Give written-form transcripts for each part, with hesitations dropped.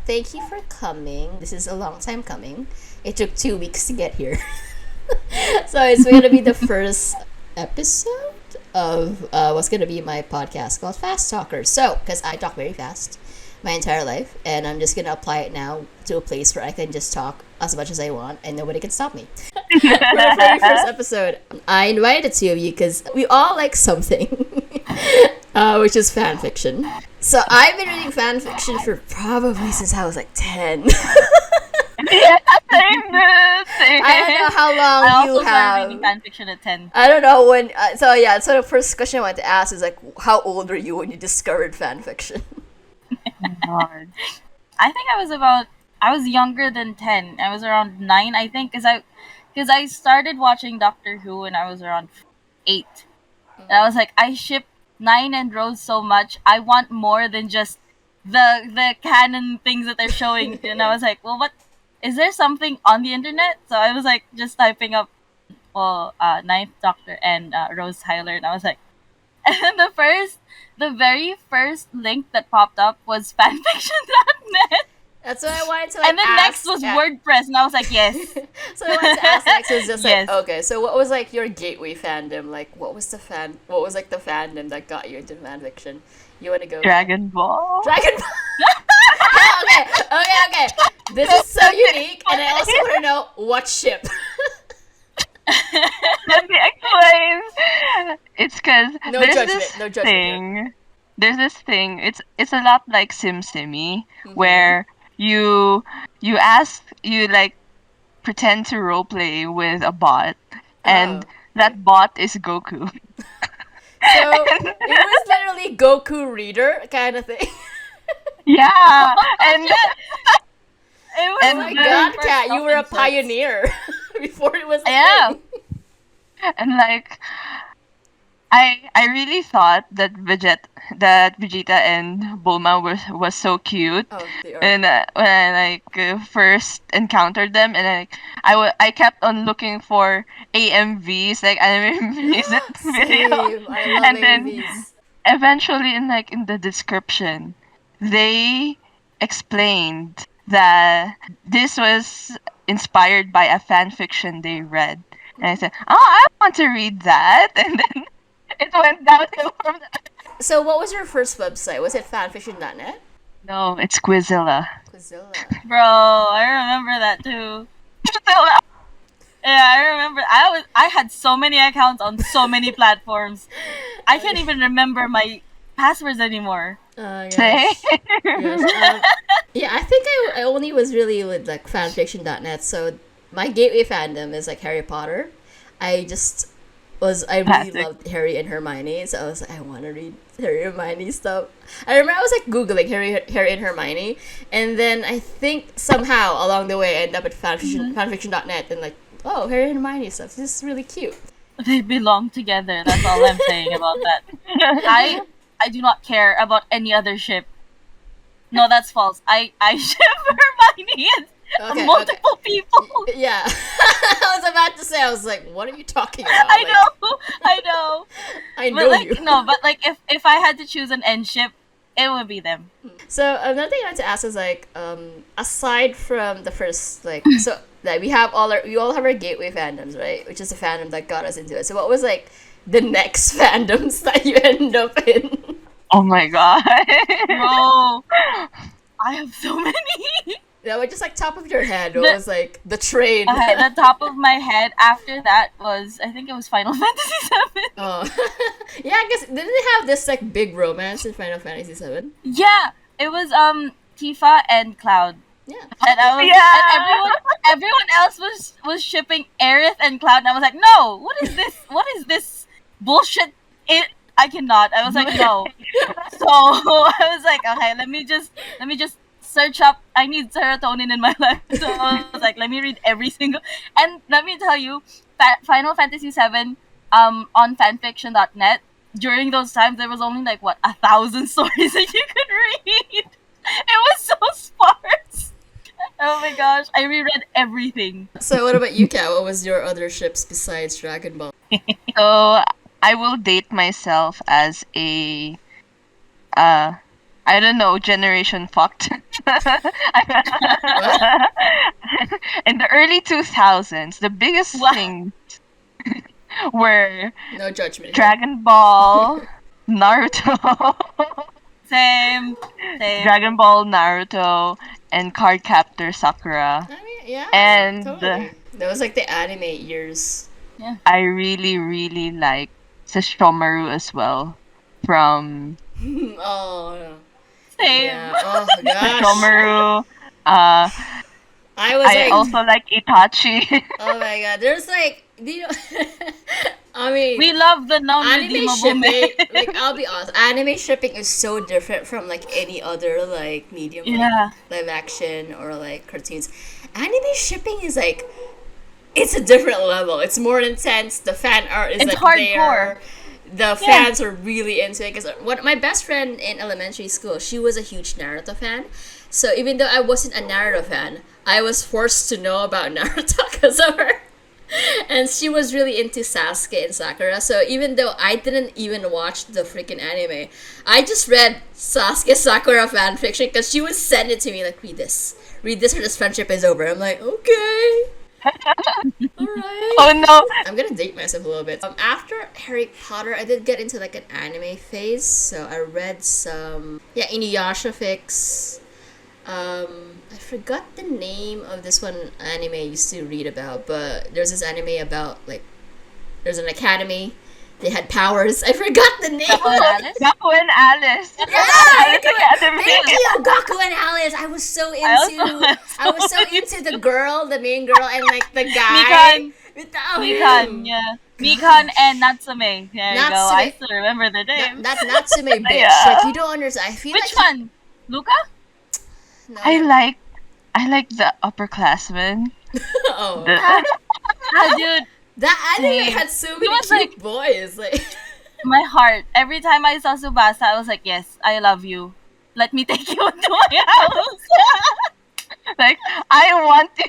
Thank you for coming. This is a long time coming. It took 2 weeks to get here. So it's going to be the first episode of what's going to be my podcast called Fasttalker. So, because I talk very fast my entire life, and I'm just going to apply it now to a place where I can just talk as much as I want and nobody can stop me. For the very first episode, I invited the two of you because we all like something, which is fan fiction. So I've been reading fan fiction for probably since I was like 10. Yeah, same. I don't know how long I you also started reading have. fanfiction at 10. I don't know when. So the first question I wanted to ask is like, how old were you when you discovered fan fiction? God. I think I was younger than 10. I was around 9, I think, because I started watching Doctor Who when I was around 8. And I was like, I ship 9 and Rose so much. I want more than just the canon things that they're showing. And I was like, well, what is there something on the internet? So I was like just typing up Ninth Doctor and Rose Tyler, and I was like, and the very first link that popped up was fanfiction.net. That's what I wanted to like. And then ask. next was WordPress, and I was like, yes. So I wanted to ask next is just Yes. like, okay, so what was like your gateway fandom? Like, what was like the fandom that got you into fan fiction? You want to go? Dragon Ball. Dragon Ball. Okay. This is so unique, and I also want to know what ship. Let me explain. It's because No there's judgment, this no judgment thing. There's this thing. It's a lot like SimSimmy, Mhm. where you like pretend to roleplay with a bot, and Oh. that bot is Goku. So it was literally Goku reader kind of thing. Yeah, and It was Oh And my the then- god, first Kat, you were a open source. pioneer before it was a Yeah. thing. and like I really thought that Vegeta and Bulma was so cute. Oh, they are. And when I first encountered them, and I kept on looking for AMVs, like anime music video, Same. I love and then AMVs. eventually in the description, they explained that this was inspired by a fan fiction they read, and I said, "Oh, I want to read that," and then it went downhill from that. So what was your first website? Was it fanfiction.net? No, it's Quizilla. Quizilla. Bro, I remember that too. Yeah, I remember. I had so many accounts on so many platforms. I can't even remember my passwords anymore. Say. Gosh. Yeah, I think I only was really with like fanfiction.net. So my gateway fandom is like Harry Potter. I really Classic. loved Harry and Hermione, so I was like, I want to read Harry and Hermione stuff. I remember I was like googling Harry and Hermione, and then I think somehow along the way I ended up at fanfiction.net and like, oh, Harry and Hermione stuff. This is really cute. They belong together. That's all I'm saying about that. I do not care about any other ship. No, that's false. I ship Hermione and Okay, multiple people. Yeah, I was about to say. I was like, what are you talking about? I Like, know. I know. I But know like you. no, but like if I had to choose an end ship, it would be them. So another thing I wanted to ask is like, aside from the first so like we all have our gateway fandoms, right? Which is the fandom that got us into it. So what was like the next fandoms that you end up in? Oh my god. Bro, I have so many. Yeah, but just like top of your head, what was like the train? At the top of my head, after that was I think it was Final Fantasy VII. Oh, yeah. I guess didn't they have this like big romance in Final Fantasy VII? Yeah, it was Tifa and Cloud. Yeah. And I was and everyone else was shipping Aerith and Cloud, and I was like, no, what is this? What is this bullshit? I cannot. I was like, no. So I was like, okay, let me just search up. I need serotonin in my life. So I was like, let me read every single. And let me tell you, Final Fantasy VII, on fanfiction.net. During those times, there was only like 1,000 stories that you could read. It was so sparse. Oh my gosh, I reread everything. So what about you, Kat? What was your other ships besides Dragon Ball? So I will date myself as a I don't know, generation fucked. In the early 2000s, the biggest What? thing were No judgment here. Dragon Ball, Naruto, Same. Dragon Ball, Naruto, and Cardcaptor Sakura. I mean, yeah, And totally. That was like the anime years. I really, really like Sesshomaru as well. From Oh, no. Same. Yeah. Oh gosh. Sesshomaru, I was I like, also like Itachi. oh my god. There's like, you know, I mean, We love the anime non-redeemable shipping. men. Like, I'll be honest, anime shipping is so different from like any other like medium, Yeah. like live action or like cartoons. Anime shipping is like, it's a different level. It's more intense. The fan art is It's like hardcore. there. The fans are really into it. Because my best friend in elementary school, she was a huge Naruto fan. So even though I wasn't a Naruto fan, I was forced to know about Naruto because of her. And she was really into Sasuke and Sakura. So even though I didn't even watch the freaking anime, I just read Sasuke Sakura fan fiction because she would send it to me like, read this or this friendship is over. I'm like, okay. Alright. Oh no! I'm gonna date myself a little bit. After Harry Potter, I did get into like an anime phase. So I read some, Inuyasha fics. I forgot the name of this one anime I used to read about, but there's this anime about like there's an academy. They had powers. I forgot the name. Gaku and Alice? Gaku and Alice. Thank Academy. you, Gaku and Alice. I was so into the girl, the main girl, and like the guy. Mikan, yeah. Mikan and Natsume. There you go. Natsume. I still remember the name. That Natsume bitch. Yeah. Like you don't understand. I feel Which like one? Luca? No, I like the upperclassmen. oh, Dude, that anime Same. had so He many was cute like- boys. Like, my heart. Every time I saw Subasa, I was like, yes, I love you. Let me take you to my house. Like, I want you.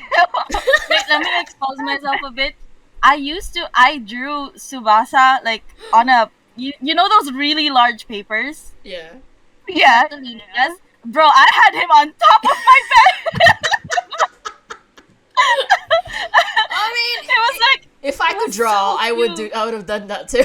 Wait, let me expose myself a bit. I drew Subasa like on a, you know those really large papers? yeah. Yeah. Yes. Bro, I had him on top of my bed. I mean, It was like, if I could was draw, so I would cute. I would have done that too.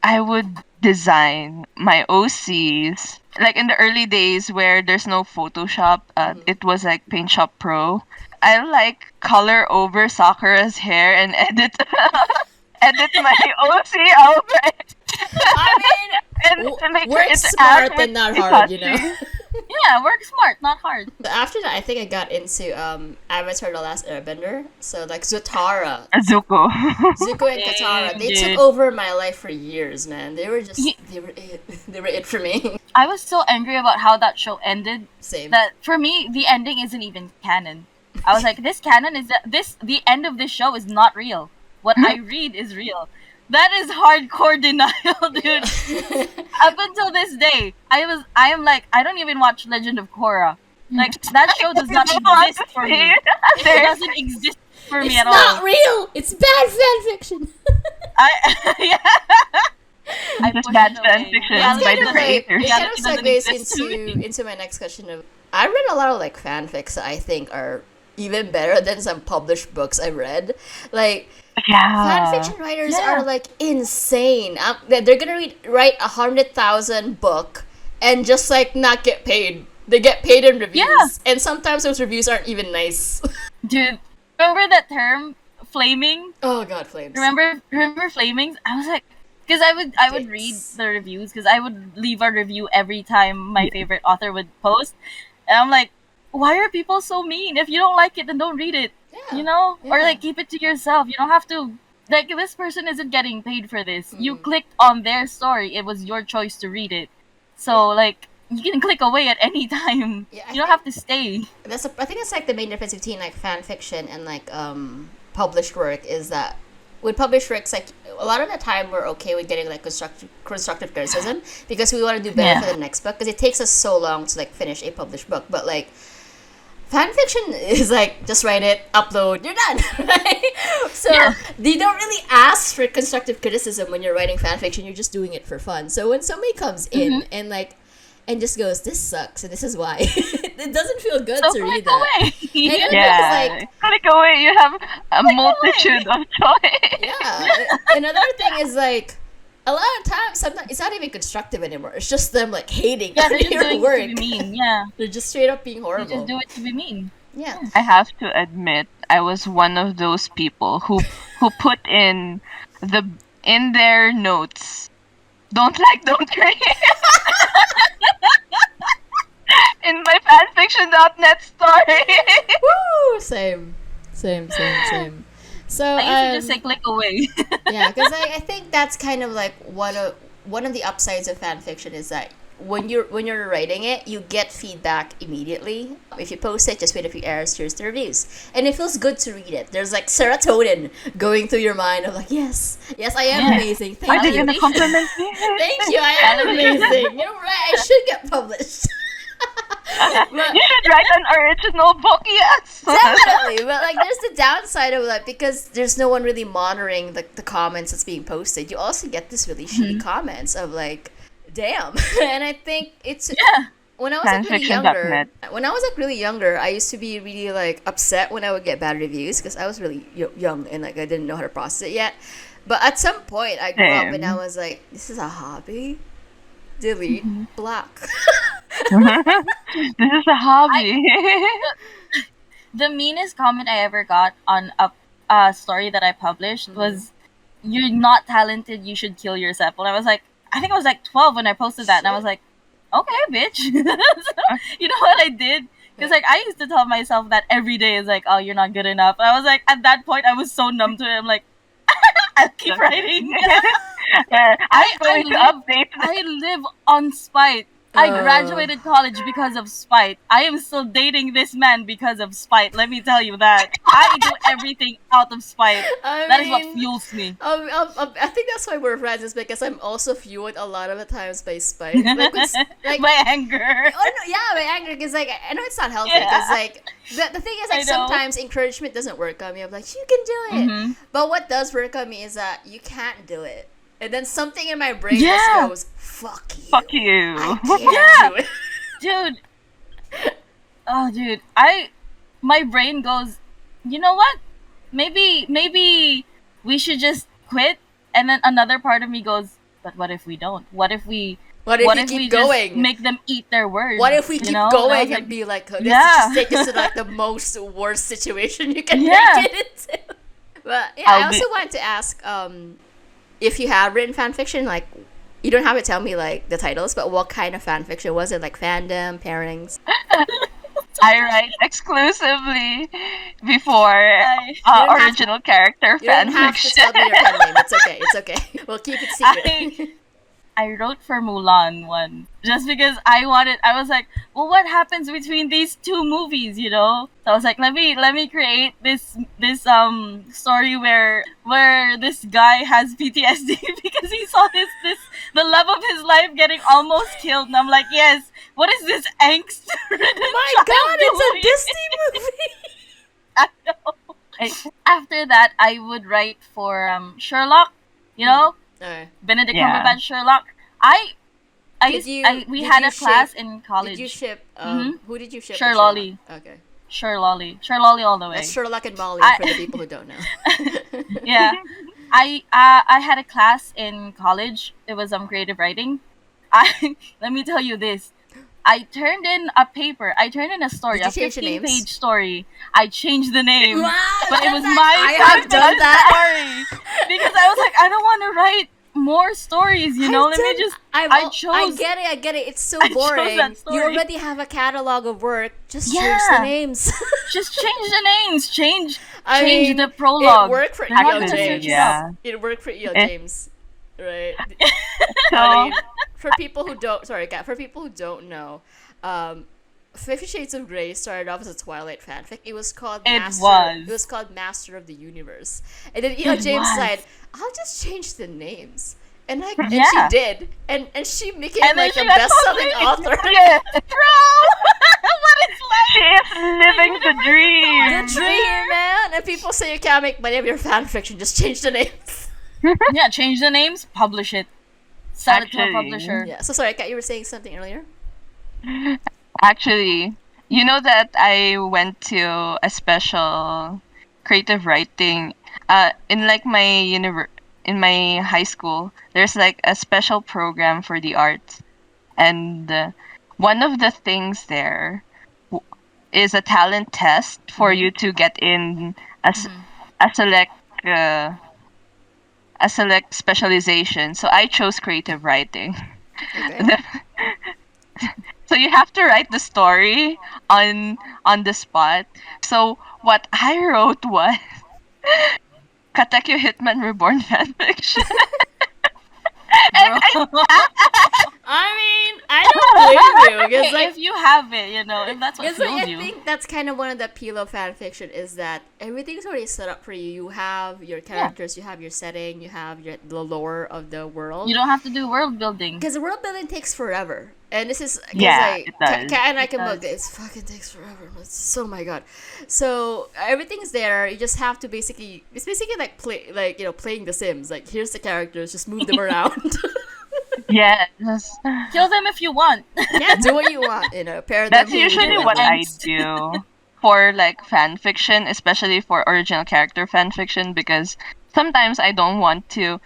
I would design my OCs. Like in the early days where there's no Photoshop, it was like Paint Shop Pro. I like color over Sakura's hair and edit my OC over it. I And mean, make work it smart act with and not hard, you know. Itachi. yeah, work smart, not hard. But after that, I think I got into Avatar: The Last Airbender. So like Zutara, Zuko. Zuko and Katara, they Dude. took over my life for years, man. They were just Ye- they were it. They were it for me. I was so angry about how that show ended Same. that for me the ending isn't even canon. I was like, this canon is the end of this show is not real. What I read is real. That is hardcore denial, dude. Up until this day, I am like, I don't even watch Legend of Korra. Like that show does not exist for me. It doesn't exist for me It's at not all. real. It's bad fan fiction. Yeah. I Just push bad it fan away. fiction Reality by the doesn't- creators. It kind of reality doesn't segues exist to me. into my next question of I read a lot of like fanfics that I think are even better than some published books I've read. Like Yeah. fanfiction writers Yeah. are like insane. They're gonna write 100,000 book and just like not get paid. They get paid in reviews, Yeah. and sometimes those reviews aren't even nice. Dude, remember that term, flaming? Oh god, flames. Remember flamings? I was like, because I would read Dicks. the reviews because I would leave a review every time my favorite author would post, and I'm like, why are people so mean? If you don't like it, then don't read it. Yeah. You know, or Yeah. like keep it to yourself. You don't have to. Like this person isn't getting paid for this. You Mm. clicked on their story. It was your choice to read it. So like you can click away at any time. Yeah, I you don't have to stay. I think that's like the main difference between like fan fiction and like published work is that with published works, like a lot of the time we're okay with getting like constructive criticism because we want to do better Yeah. for the next book because it takes us so long to like finish a published book. But like fan fiction is like just write it, upload, you're done. Right? So Yeah. they don't really ask for constructive criticism when you're writing fan fiction. You're just doing it for fun. So when somebody comes in and like and just goes, "This sucks, and this is why." It doesn't feel good So to read click that. away. And Yeah. like, Click away. You have a multitude of choice. yeah. Another thing is like, a lot of times, sometimes it's not even constructive anymore. It's just them like hating Yeah, on they're just your doing work. it to be mean. Yeah, They're just straight up being they horrible. just do it to be mean. Yeah. I have to admit, I was one of those people who put in their notes, don't like, don't create. In my fanfiction.net story. Woo! Same. So I used to just say click away. yeah, because I think that's kind of like one of the upsides of fan fiction is that when you're writing it, you get feedback immediately. If you post it, just wait a few hours, here's the reviews, and it feels good to read it. There's like serotonin going through your mind of like, yes, I am amazing. Are Thank they you, gonna compliment me? thank you, I am amazing. You're right. I should get published. You should write an original book, yes. Definitely, but like there's the downside of that because there's no one really monitoring the comments that's being posted. You also get this really shitty comments of like, damn. And I think it's when I was like really younger. When I was like really younger, I used to be really like upset when I would get bad reviews because I was really young and like I didn't know how to process it yet. But at some point, I grew up and I was like, this is a hobby. Delete, block. This is a hobby. The meanest comment I ever got on a story that I published was, "You're not talented. You should kill yourself." And I was like, I think I was like 12 when I posted that, and I was like, okay, bitch. So, you know what I did? Because like I used to tell myself that every day is like, oh, you're not good enough. And I was like, at that point, I was so numb to it. I'm like, I'll keep writing. I'm going to update. I live on spite. I graduated college because of spite. I am still dating this man because of spite. Let me tell you that. I do everything out of spite. That is what fuels me. I think that's why we're friends, is because I'm also fueled a lot of the times by spite. Like, My anger. Oh no, yeah, my anger. Because like I know it's not healthy. Because like the thing is like sometimes encouragement doesn't work on me. I'm like, you can do it. But what does work on me is that you can't do it. And then something in my brain just goes, fuck you. Fuck you. I can't do it. Dude. Oh, dude. My brain goes, you know what? Maybe we should just quit. And then another part of me goes, but what if we don't? What if we keep going? Just make them eat their words? What if we keep going and be like, oh, just take us to like the most worst situation you can make it into? But yeah, I also wanted to ask, if you have written fan fiction, like, you don't have to tell me like the titles, but what kind of fan fiction was it? Like fandom, pairings? I write exclusively before original character you don't have to tell me your pen name. It's okay. We'll keep it secret. I wrote for Mulan one just because I was like, well, what happens between these two movies, you know? So I was like, let me create this story where this guy has PTSD because he saw the love of his life getting almost killed, and I'm like, yes, what is this angst? My God, it's a Disney movie. I know. After that, I would write for Sherlock, you know. Benedict Cumberbatch Sherlock. We had a class in college. Did you ship? Who did you ship? Sherlolly. Okay. Sherlolly all the way. That's Sherlock and Molly for the people who don't know. Yeah, I had a class in college. It was creative writing. Let me tell you this. I turned in a paper. I turned in a story, a 15-page story. I changed the name, but it was my story because I was like, I don't want to write more stories. You know, I get it. It's so boring. You already have a catalog of work. Just change the names. Just change the names. Change the prologue. It worked for E.L. James. Yeah. It worked for E.L. James. Right. I mean, for people who don't know, 50 Shades of Grey started off as a Twilight fanfic. It was called Master of the Universe. And then E.L. James said, I'll just change the names. And she did. And she became like a best-selling author. Yeah. Bro! What is life? She is living the dream. The dream, man. And people say you can't make money of your fanfiction. Just change the names. Yeah, change the names, publish it. Sell it to a publisher. Yeah. So sorry, Kat, you were saying something earlier? Actually, you know that I went to a special creative writing in like in my high school. There's like a special program for the arts, and one of the things there w- is a talent test for you to get in a select uh, a select specialization. So I chose creative writing. Okay. So you have to write the story on the spot. So what I wrote was Katekyo Hitman Reborn fanfiction. Bro. I mean, I don't blame you because Hey, if you have it, if that's what because like, fuels I you. think that's kind of one of the appeal of fan fiction is that everything's already set up for you. You have your characters, you have your setting, you have the lore of the world. You don't have to do world building. Because the world building takes forever. And this is because Yeah, like it does. Kat and I can does. book this. Fucking takes forever. It's, oh my god. So everything's there. You just have to basically it's basically like playing The Sims. Like here's the characters, just move them around. Yes. Kill them if you want. Yeah, do what you want. Pair them. That's who you usually want. what I Thanks. do for like fan fiction, especially for original character fan fiction, because sometimes I don't want to.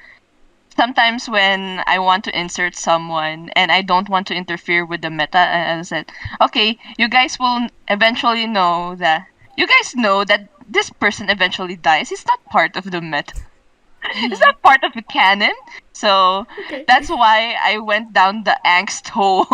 Sometimes when I want to insert someone and I don't want to interfere with the meta, I said, okay, you guys will eventually know that. You guys know that this person eventually dies. It's not part of the meta. It's not part of the canon. So Okay. that's why I went down the angst hole.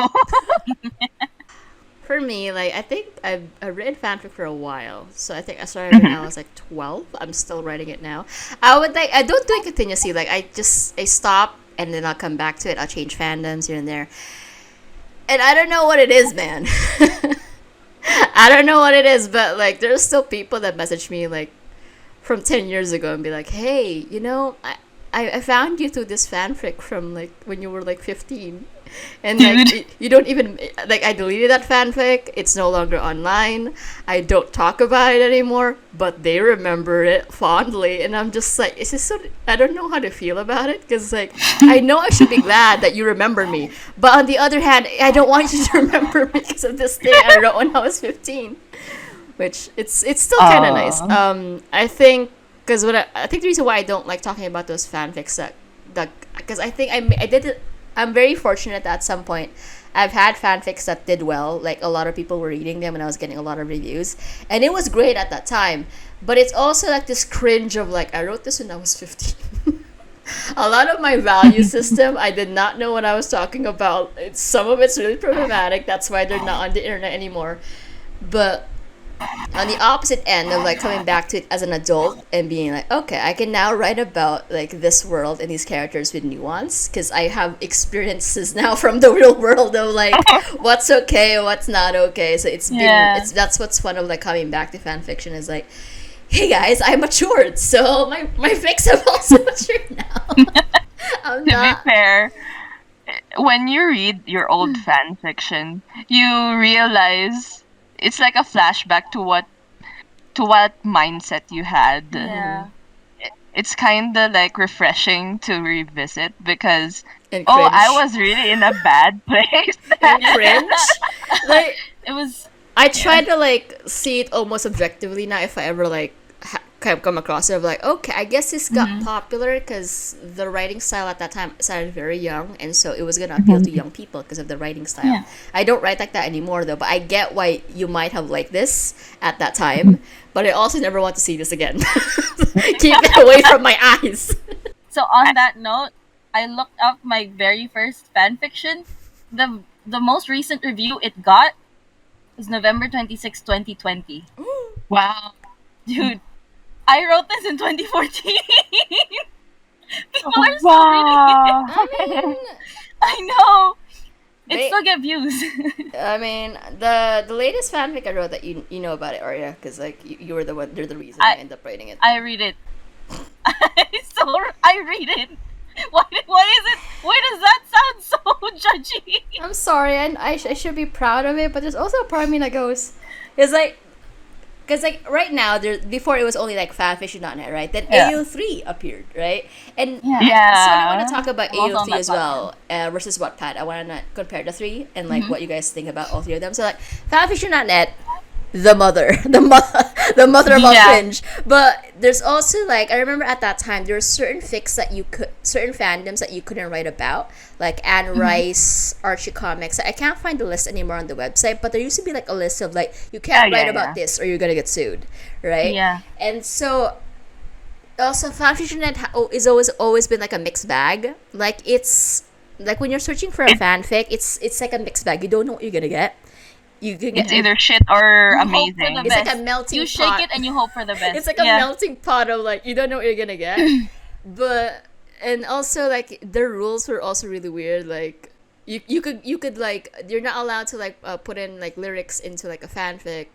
For me, like I think I've written fanfic for a while, so I think I started when I was like 12. I'm still writing it now. I don't do it continuously. Like I stop and then I'll come back to it. I'll change fandoms here and there, and I don't know what it is, man. I don't know what it is, but like there's still people that message me like from 10 years ago and be like, hey, I found you through this fanfic from like when you were like 15. And like Dude. you don't even like I deleted that fanfic. It's no longer online. I don't talk about it anymore, but they remember it fondly, and I'm just like, it's just so I don't know how to feel about it because like I know I should be glad that you remember me, but on the other hand, I don't want you to remember me because of this thing I wrote when I was 15, which it's still kind of nice. I think because I think the reason why I don't like talking about those fanfics that because I think I did it. I'm very fortunate that at some point I've had fanfics that did well. Like a lot of people were reading them and I was getting a lot of reviews. And it was great at that time. But it's also like this cringe of like, I wrote this when I was 15. A lot of my value system, I did not know what I was talking about. Some of it's really problematic. That's why they're not on the internet anymore. But on the opposite end of like coming back to it as an adult and being like, okay, I can now write about like this world and these characters with nuance because I have experiences now from the real world of like what's okay, what's not okay. So that's what's fun of like coming back to fan fiction is like, hey guys, I matured, so my fics have also matured now. I'm To not. be fair, when you read your old fan fiction, you realize it's like a flashback to what mindset you had. Yeah. It's kind of like refreshing to revisit because And oh, cringe. I was really in a bad place. And cringe. Like It was I try to like see it almost objectively now if I ever like come across it of like, okay, I guess this got popular because the writing style at that time started very young, and so it was gonna appeal to young people because of the writing style. Yeah. I don't write like that anymore though, but I get why you might have liked this at that time, but I also never want to see this again. Keep it away from my eyes. so on that note, I looked up my very first fanfiction. The most recent review it got was November 26, 2020. Wow. Dude, I wrote this in 2014. People are still Wow. I mean, I know. It They- still get views. I mean, the latest fanfic I wrote that you know about it, Aria, because like you were the one, you're the reason I ended up writing it. I read it. I read it. Why is it? Why does that sound so judgy? I'm sorry, and I should be proud of it, but there's also a part of me that goes, it's like, Because like right now, there before it was only like fanfiction.net, right? Then Yeah. AO3 appeared, right? And Yeah. so I want to talk about I'm also on AO3 that as well versus Wattpad. I want to compare the three and like what you guys think about all three of them. So like fanfiction.net, the mother, the mother of all Yeah. cringe. But there's also like I remember at that time there were certain certain fandoms that you couldn't write about, like Anne Rice, Archie Comics. I can't find the list anymore on the website, but there used to be like a list of like you can't write about this or you're gonna get sued, right? Yeah. And so also fanfiction.net is always been like a mixed bag. Like it's like when you're searching for a fanfic, it's like a mixed bag. You don't know what you're gonna get. You can It's get either shit or You hope for amazing. the It's like best. a melting You pot. shake it and you hope for the best. It's like a melting pot of like you don't know what you're gonna get. But and also like their rules were also really weird. Like you could like you're not allowed to like put in like lyrics into like a fanfic,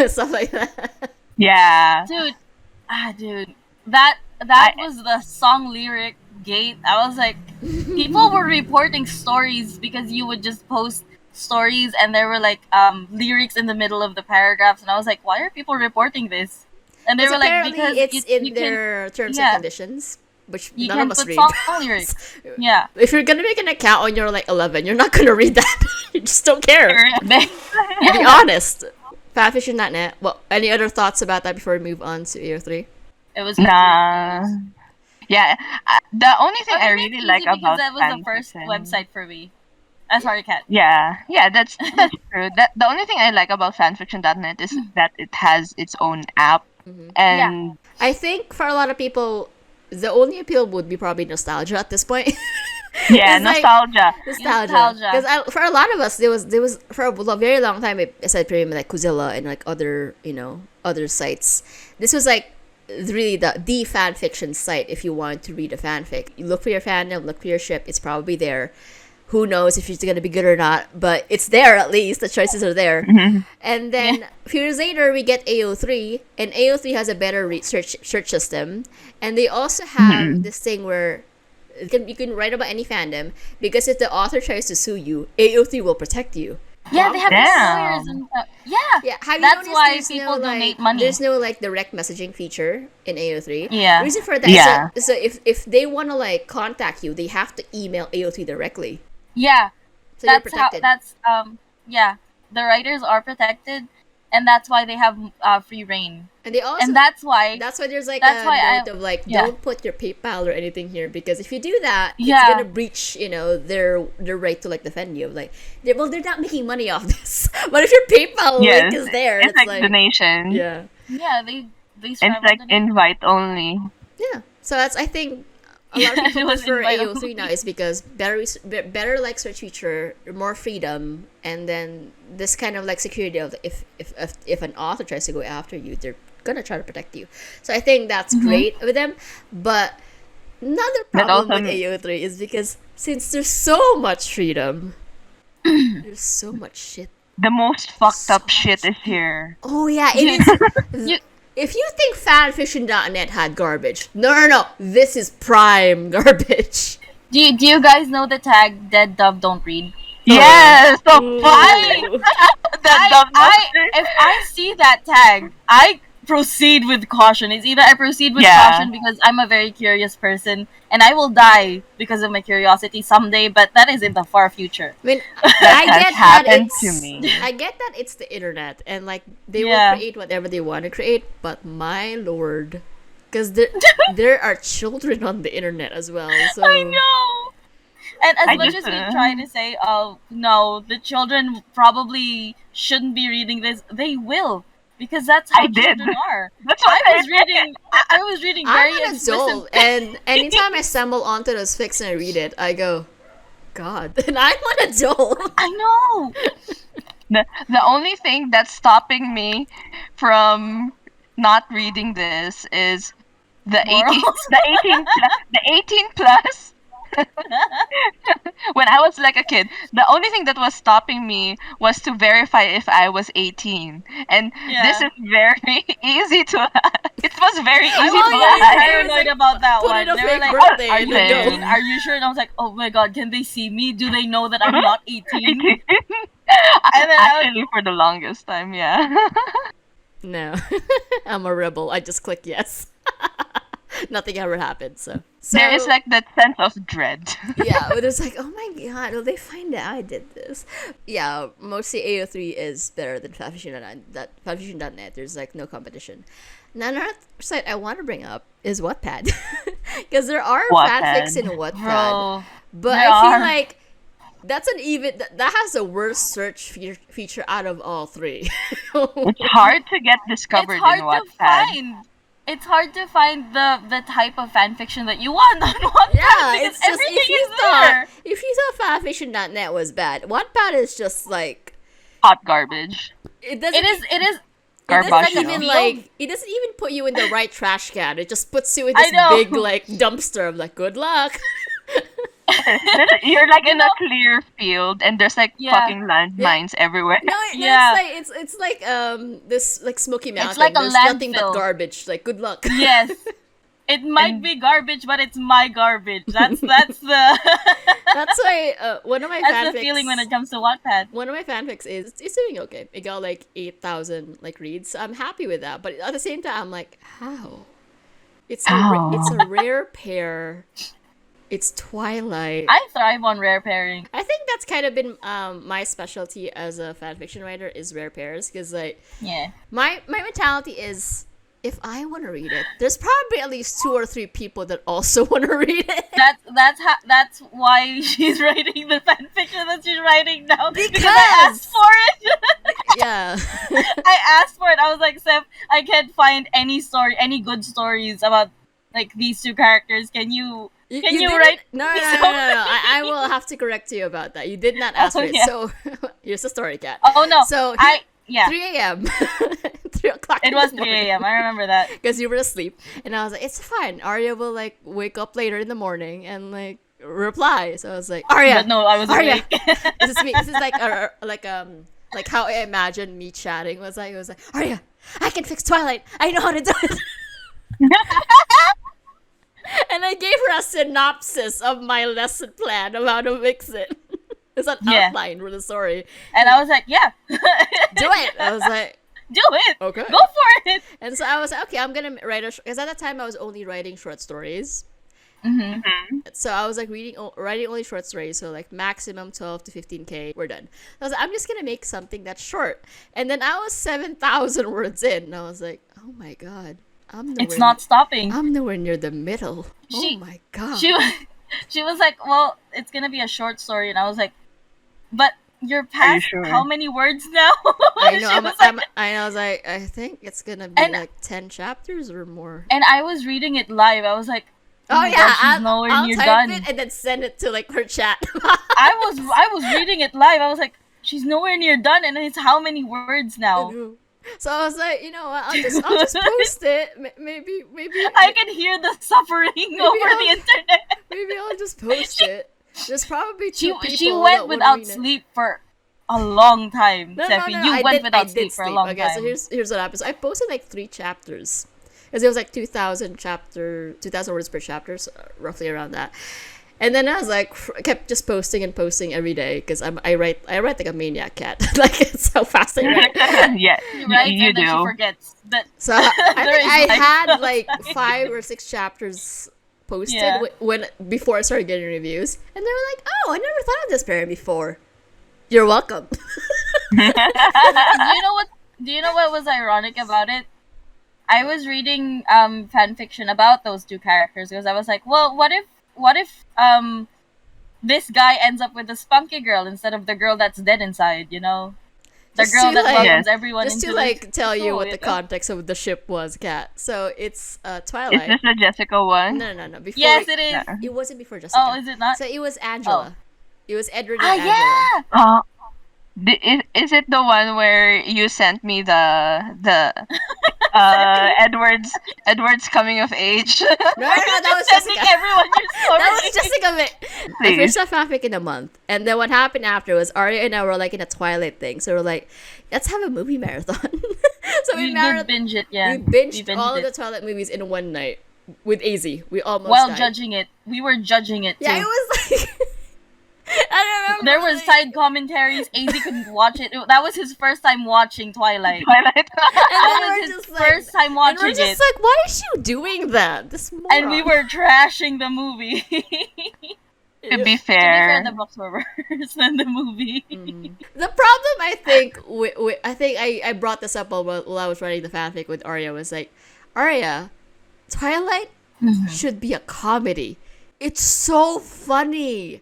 stuff like that. Yeah. Dude, that was the song lyric gate. I was like, people were reporting stories because you would just post stories and there were like lyrics in the middle of the paragraphs, and I was like, why are people reporting this? And they Because were like, apparently because it's in you their terms yeah. and conditions, which you none can of us put read. song lyrics. Yeah. If you're gonna make an account when you're like 11, you're not gonna read that. You just don't care. Be honest. Fanfiction.net. Well, any other thoughts about that before we move on to AO3? It was Nah. Yeah. The only thing I it's really easy like because about that was the first fanfiction- website for me. Sorry, Kat. Yeah, that's true. The only thing I like about fanfiction.net is that it has its own app, and I think for a lot of people, the only appeal would be probably nostalgia at this point. yeah, It's like- nostalgia. Nostalgia. Because for a lot of us, there was for a very long time, aside from like Kuzilla and like other other sites, this was like really the fan fiction site. If you want to read a fanfic, you look for your fandom, look for your ship. It's probably there. Who knows if it's gonna be good or not? But it's there at least. The choices are there. And then a few years later, we get AO3, and AO3 has a better search system, and they also have this thing where you can write about any fandom because if the author tries to sue you, AO3 will protect you. Yeah, they have Damn. lawyers and stuff. Yeah. Yeah, have you That's noticed why there's people no, donate like, money. There's no like direct messaging feature in AO3. Yeah. The reason for that Yeah. so if they want to like contact you, they have to email AO3 directly. Yeah. So you're That's how protected. yeah. The writers are protected, and that's why they have free reign. And they also And that's why there's like that's a why note of like yeah. don't put your PayPal or anything here because if you do that, Yeah. it's gonna breach their right to like defend you. Like they're not making money off this, but if your PayPal Yes, link is there, it's like donation. yeah, they It's strive like on the- invite only. yeah. So that's I think a lot of Yeah, people it was prefer invite AO3 only. now is because better like search feature, more freedom, and then this kind of like security of if an author tries to go after you, they're gonna try to protect you. So I think that's great with them. But another But problem also- with AO3 is because since there's so much freedom, there's so much shit. The most fucked up shit is here. Oh yeah, it is. If you think fanfiction.net had garbage, no, this is prime garbage. Do you guys know the tag "Dead Dove Don't Read"? Yes, the Ooh. fuck. If I see that tag, I proceed with caution. It's either I proceed with Yeah. caution because I'm a very curious person and I will die because of my curiosity someday, but that is in the far future. I mean, has I get that happened it's to me. I get that it's the internet and like they Yeah. will create whatever they want to create, but my lord, because there are children on the internet as well. So I know. And as I much just, as we try to say, oh no, the children probably shouldn't be reading this, they will. Because that's how I did. children are. That's what I was reading very I'm an explicit. adult, and anytime I stumble onto those fics and I read it, I go, God, and I'm an adult. I know. The only thing that's stopping me from not reading this is the 18 Morals? the 18 plus. When I was like a kid, the only thing that was stopping me was to verify if I was 18. And Yeah. this is very easy to it was very easy I to was really hide. paranoid about that Put one. in a They were fake like, birthday are and you then go. 18? Are you sure? And I was like, oh my god, can they see me? Do they know that I'm not 18? And then I was- Actually, for the longest time, yeah. No. I'm a rebel. I just click yes. Nothing ever happened, so. There is like that sense of dread. Yeah, but it's like, oh my god, will they find out I did this? Yeah, mostly AO3 is better than Fanfiction.net. There's like no competition. Now, another site I want to bring up is Wattpad. Because there are fanfics in Wattpad. Bro, But there I feel are. like that's an even that has the worst search feature out of all three. It's hard to get discovered it's hard in to Wattpad. find. It's hard to find the type of fanfiction that you want on Wattpad Yeah, because it's just everything is there. if you thought Fanfiction.net was bad, Wattpad is just like Hot garbage. it doesn't. It is. It Garbage. doesn't even like it doesn't even put you in the right trash can. It just puts you in I this know. big like dumpster of like good luck. You're like in a clear field and there's like Yeah. fucking landmines everywhere. No, Yeah. it's like this like Smoky Mountain. like a There's nothing but landfill. garbage. Like good luck. Yes. It might be garbage, but it's my garbage. That's the That's why one of my that's fanfics. the feeling when it comes to Wattpad. One of my fanfics is it's doing okay. It got like 8,000 like reads. So I'm happy with that. But at the same time, I'm like, how? It's a rare pair. It's Twilight. I thrive on rare pairing. I think that's kind of been my specialty as a fanfiction writer is rare pairs because like Yeah. my mentality is if I want to read it, there's probably at least 2 or 3 people that also want to read it. That's why she's writing the fanfiction that she's writing now. Because I Because- asked for it. Yeah. I asked for it. I was like, Seph, I can't find any good stories about like these two characters. Can you Can you didn't- write No, me no, no, no, no. I will have to correct you about that. You did not ask for it. yeah. So here's the story, Kat. Oh no. So 3 a.m. 3 o'clock. It was 3 a.m. I remember that. Because you were asleep, and I was like, "It's fine. Arya will like wake up later in the morning and like reply." So I was like, "Arya, But no, I was Arya." awake. This is me. This is like how I imagined me chatting was like. It was like, "Arya, I can fix Twilight. I know how to do it." And I gave her a synopsis of my lesson plan of how to fix it. It's an Yeah. outline for the story. And I was like, yeah. Do it. I was like, Do it. okay. Go for it. And so I was like, okay, I'm gonna write because at that time I was only writing short stories. Mm-hmm. So I was like writing only short stories, so like maximum 12 to 15K. We're done. I was like, I'm just gonna make something that's short. And then I was 7,000 words in, and I was like, oh my god, It's not stopping. I'm nowhere near the middle. She- Oh my god. She was like, well, it's gonna be a short story, and I was like, but you're past sure? how many words now? I know. She was like- I was like, I think it's gonna be And- like 10 chapters or more. and I was reading it live. I was like, Oh my yeah, God, she's nowhere I'll near type done. it and then send it to like her chat. I was reading it live. I was like, she's nowhere near done, and it's how many words now? So I was like, you know what? I'll just post it. Maybe I can hear the suffering over I'll- the internet. maybe I'll just post it. There's probably two people She that went would without read it. sleep for a long time, No, Sephi. no, You I went did, without I sleep did for a sleep. long Okay, time. so here's what happened. So I posted like 3 chapters. Because it was like 2,000 words per chapter, so roughly around that. And then I was like, I kept just posting and posting every day because I write like a maniac cat. Like it's how fast I write. Yeah, Right? you And then she do. forgets. But So I There think is I like- had like 5 or 6 chapters posted Yeah. when before I started getting reviews, and they were like, "Oh, I never thought of this parent before." You're welcome. do you know what was ironic about it? I was reading fan fiction about those two characters because I was like, well, what if this guy ends up with the spunky girl instead of the girl that's dead inside, you know? The Just girl to, that like- welcomes everyone Just into to the like tell you what the school, context of the ship was, Kat. So it's Is Twilight. this the Jessica one? No. Before Yes, it is. Yeah. it wasn't before Jessica. Oh, is it not? So it was Angela. It was Edward and Ah, Angela. yeah. Is it the one where you sent me the Edward's coming of age? No, that was Sending Jessica. everyone your story. That was Jessica. I Please. finished that fanfic in a month, and then what happened after was Arya and I were like in a Twilight thing. So we're like, let's have a movie marathon. So We did binge it, yeah. we binged binged all of it. the Twilight movies in one night with AZ. We almost While died. judging it. We were judging it too. Yeah, it was like I remember. There were like, side commentaries. AZ couldn't watch it. That was his first time watching Twilight. Twilight. and That then was we're his just like, first time and watching we're just it. like, why is she doing that? This moron. And we were trashing the movie. To be To be fair, fair, the books were worse than the movie. The problem, I think, I think I brought this up while I was writing the fanfic with Aria, was like, Aria, Twilight should be a comedy. It's so funny.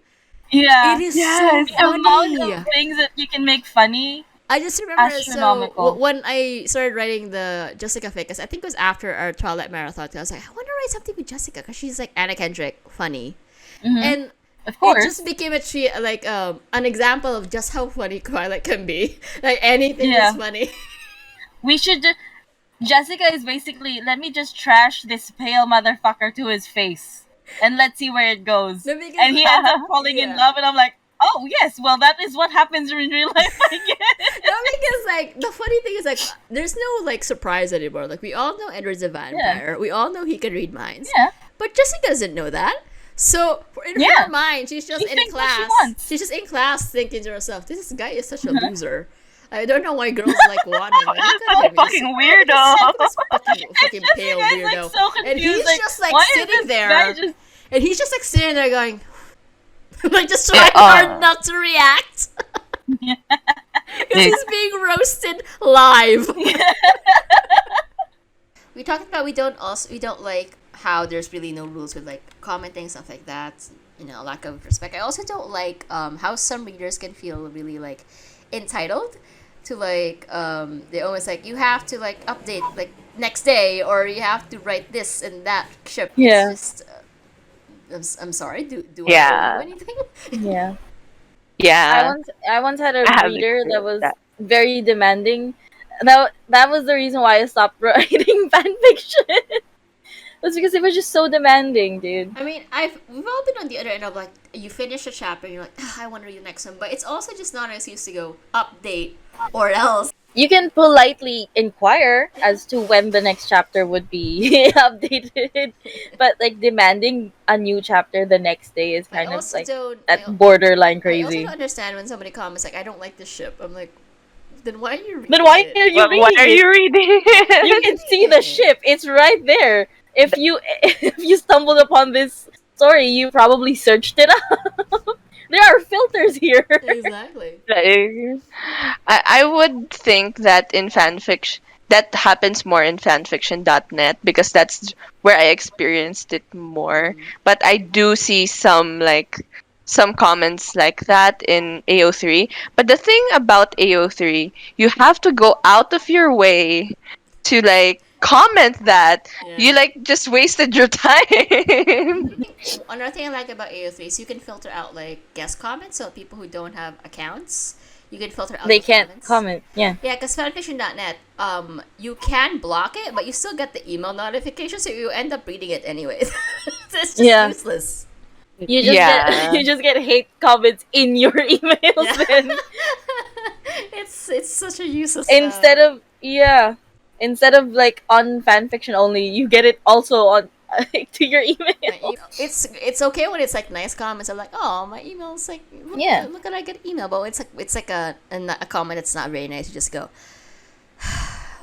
Yeah. It is Yes. so The amount funny. of things that you can make funny. I just remember, so Astronomical. when I started writing the Jessica fic, 'cause I think it was after our Twilight marathon, I was like, I want to write something with Jessica because she's like Anna Kendrick, funny. And Of it course. just became an example of just how funny Twilight can be. Like anything Yeah. is funny. We should Jessica is basically, let me just trash this pale motherfucker to his face. And let's see where it goes. No, because- And he ends up falling in Yeah. love, and I'm like, oh yes, well that is what happens in real life, I guess. No, because like the funny thing is like there's no like surprise anymore. Like we all know Edward's a vampire. We all know he can read minds. Yeah. But Jessica doesn't know that. So in Yeah. her mind, she's just She in thinks what she class. wants. She's just in class thinking to herself, "This guy is such a loser. I don't know why girls like want him. Like, look at so him. He's fucking weirdo. this fucking pale Jessica's, weirdo." like, so And he's confused, like, just like why is sitting this there, guy just- and he's just like sitting there going, like just trying Yeah, hard not to react. Because he's being roasted live. We talked about we don't like how there's really no rules with like commenting, stuff like that. You know, lack of respect. I also don't like how some readers can feel really like entitled to like they always like you have to like update like next day, or you have to write this and that ship. Yeah. It's just I'm sorry. Do Yeah. I owe you anything? Yeah. Yeah. I once had a I have reader that experienced was that. very demanding. That was the reason why I stopped writing fan fiction. Was because it was just so demanding, dude. I mean, we've all been on the other end of like you finish a chapter and you're like, I want to read the next one, but it's also just not an excuse to go update or else. You can politely inquire as to when the next chapter would be updated, but like demanding a new chapter the next day is I kind of also like don't. that borderline I also crazy. don't understand when somebody comments like, I don't like this ship. I'm like, then why are you reading Then why it? are you What reading are it? you reading? You can see the ship. It's right there. If you stumbled upon this story, you probably searched it up. There are filters here. Exactly. Like, I would think that in fanfiction, that happens more in fanfiction.net because that's where I experienced it more. But I do see some comments like that in AO3. But the thing about AO3, you have to go out of your way to like comment that. Yeah. You like just wasted your time. Another thing I like about AO3 is you can filter out like guest comments, so people who don't have accounts, you can filter out. They those can't comments. comment. Yeah. Yeah, because fanfiction.net, you can block it, but you still get the email notification, so you end up reading it anyways. So it's just Yeah. useless. You just Yeah. get you just get hate comments in your emails Yeah. then. It's such a useless. Instead of like on fanfiction only, you get it also on to your email. It's okay when it's like nice comments. I'm like, oh, my email's like, look at I get email, but it's like a comment that's not very nice. You just go,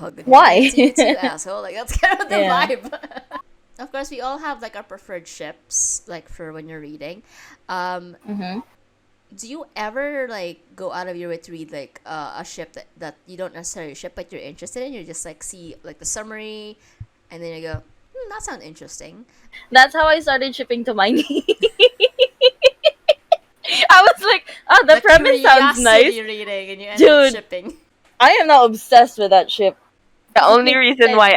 oh, good Why? morning to you too, asshole. Like that's kind of the Yeah. vibe. Of course, we all have like our preferred ships, like for when you're reading. Mm-hmm. Do you ever like go out of your way to read like a ship that you don't necessarily ship but you're interested in? You just like see like the summary, and then you go, that sounds interesting. That's how I started shipping to Miney. I was like, oh, the premise sounds nice. Curiosity reading, and you end Dude. up shipping. I am now obsessed with that ship. The only reason why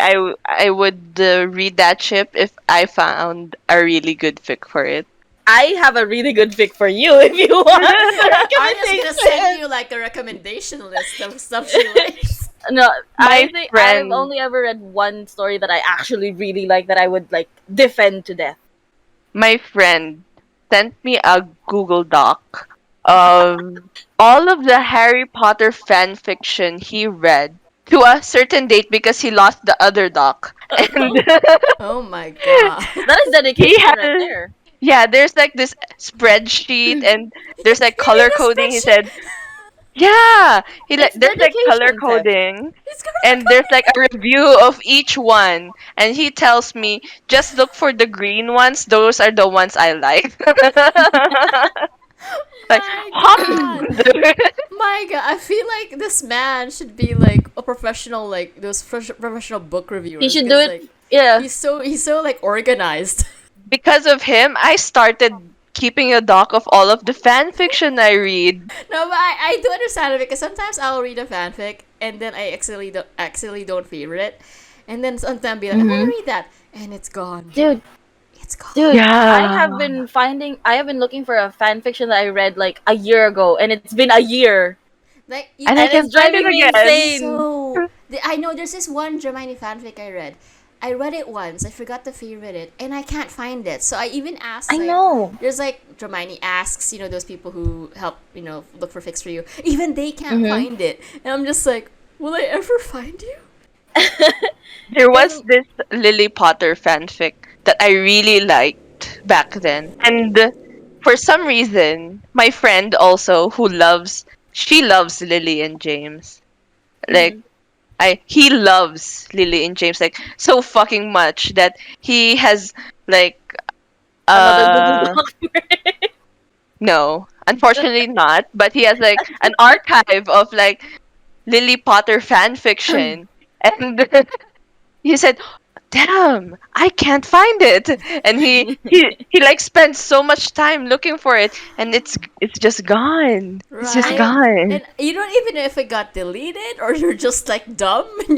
I would read that ship if I found a really good fic for it. I have a really good fic for you if you want. I'm just gonna send you like a recommendation list of stuff she likes. No, I My think friend- I've only ever read one story that I actually really like that I would like defend to death. My friend sent me a Google Doc of all of the Harry Potter fan fiction he read to a certain date because he lost the other doc. And Oh my god. That is dedication He right has- there. Yeah, there's like this spreadsheet and there's like You need color a coding. He spreadsheet. said, yeah, It's there's like color dedication, Seph. coding, It's gonna and there's like a review of each one, and he tells me just look for the green ones. Those are the ones I like. Like My hot. God. My God, I feel like this man should be like a professional, like those professional book He reviewers, should do because it. like Yeah. he's so like organized. Because of him, I started keeping a doc of all of the fan fiction I read. No, but I do understand it, because sometimes I'll read a fanfic and then I accidentally don't favorite it, and then sometimes be like, I'm gonna Mm-hmm. read that, and it's gone. Dude, It's gone. dude, Yeah. I have been looking for a fan fiction that I read like a year ago, and it's been a year, Like you, And I and can it's find it driving me again. insane. I know there's this one Germany fanfic I read. I read it once. I forgot to favorite it, and I can't find it. So I even asked. I Like, know. there's like Hermione asks, those people who help, look for fics for you. Even they can't Mm-hmm. find it, and I'm just like, will I ever find you? There was this Lily Potter fanfic that I really liked back then. And for some reason, my friend also she loves Lily and James. Like Mhm. he loves Lily and James like so fucking much that he has like Another Google uh Doc. no, unfortunately not, but he has like an archive of like Lily Potter fan fiction. And he said, "Damn, I can't find it." And he like spent so much time looking for it, and it's just gone. It's just Right? gone. And you don't even know if it got deleted, or you're just like dumb and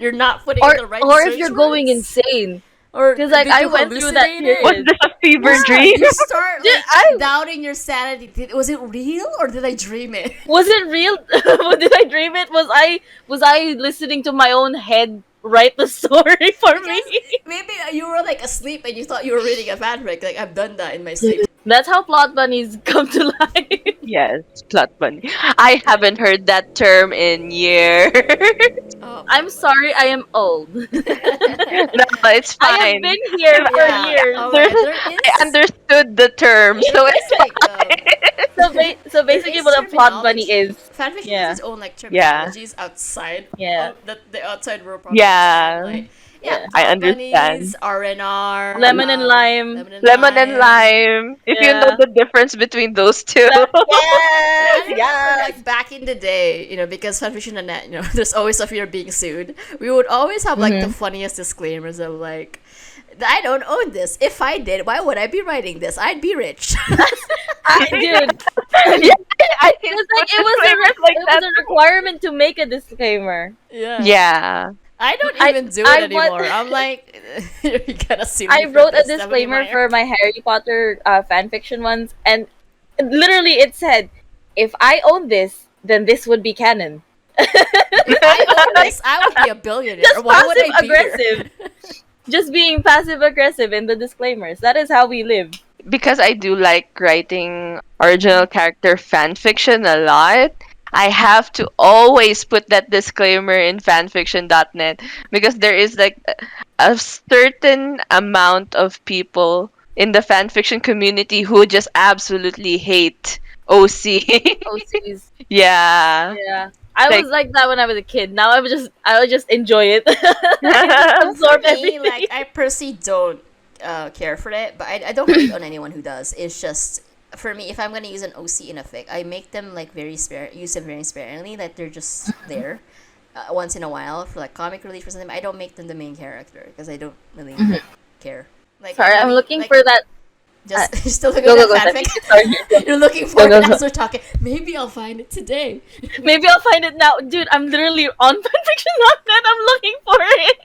you're not putting in or the right or if search you're going words. insane, Or because like did I you went through that hallucinate it? Was period. this a fever Yeah, dream? you start Dude, like I doubting your sanity. Was it real, or did I dream it? was it real? Did I dream it? Was I listening to my own head write the story for me? Because maybe you were like asleep and you thought you were reading a fanfic. Like, I've done that in my sleep. That's how plot bunnies come to life. Yes, plot bunny. I haven't heard that term in years. Oh, I'm sorry, I am old. No, it's I have fine. been here for yeah. years. Oh my There's, God, there I is. understood the term, so There it's is like So there basically, is what a plot bunny terminology. is. Fanfiction Yeah. has its own like yeah, terminologies outside. Yeah. The outside world probably yeah, understand. Like, yeah, Yeah. I plot bunnies, understand. R&R, Lemon and lime. lemon and Lemon and lime. If you know Yeah. the difference between those two. I Yes. remember Yes. like back in the day, because Fanfiction and Net, there's always a fear of being sued. We would always have like the funniest disclaimers of like, I don't own this. If I did, why would I be writing this? I'd be rich. Dude, Yeah, I it was like it was a requirement to make a disclaimer. Yeah. Yeah. I don't I- even do it I anymore. I'm like, you're gonna sue me. I for wrote a this, Stephanie disclaimer Meyer. for my Harry Potter fan fiction ones, and literally it said, "If I own this, then this would be canon." If I own this, I would be a billionaire. Just Why would passive I be here? aggressive. Just being passive aggressive in the disclaimers. That is how we live. Because I do like writing original character fan fiction a lot, I have to always put that disclaimer in fanfiction.net because there is like a certain amount of people in the fanfiction community who just absolutely hate OC. OCs. Yeah. Yeah. I Like- was like that when I was a kid. Now I would just enjoy it. I just absorb For me, everything. like, I personally don't care for it, but I don't hate on anyone who does. It's just, for me, if I'm gonna use an OC in a fic, I make them like use them very sparingly. Like, they're just there once in a while for like comic relief or something. I don't make them the main character because I don't really care. Like, Sorry, I'm looking like, for that. Just you're still looking Go, at go, go. that fanfic. Sorry. You're looking for Go, it go, as we're talking. Maybe I'll find it today. Maybe I'll find it now. Dude, I'm literally on fanfiction.net. I'm looking for it.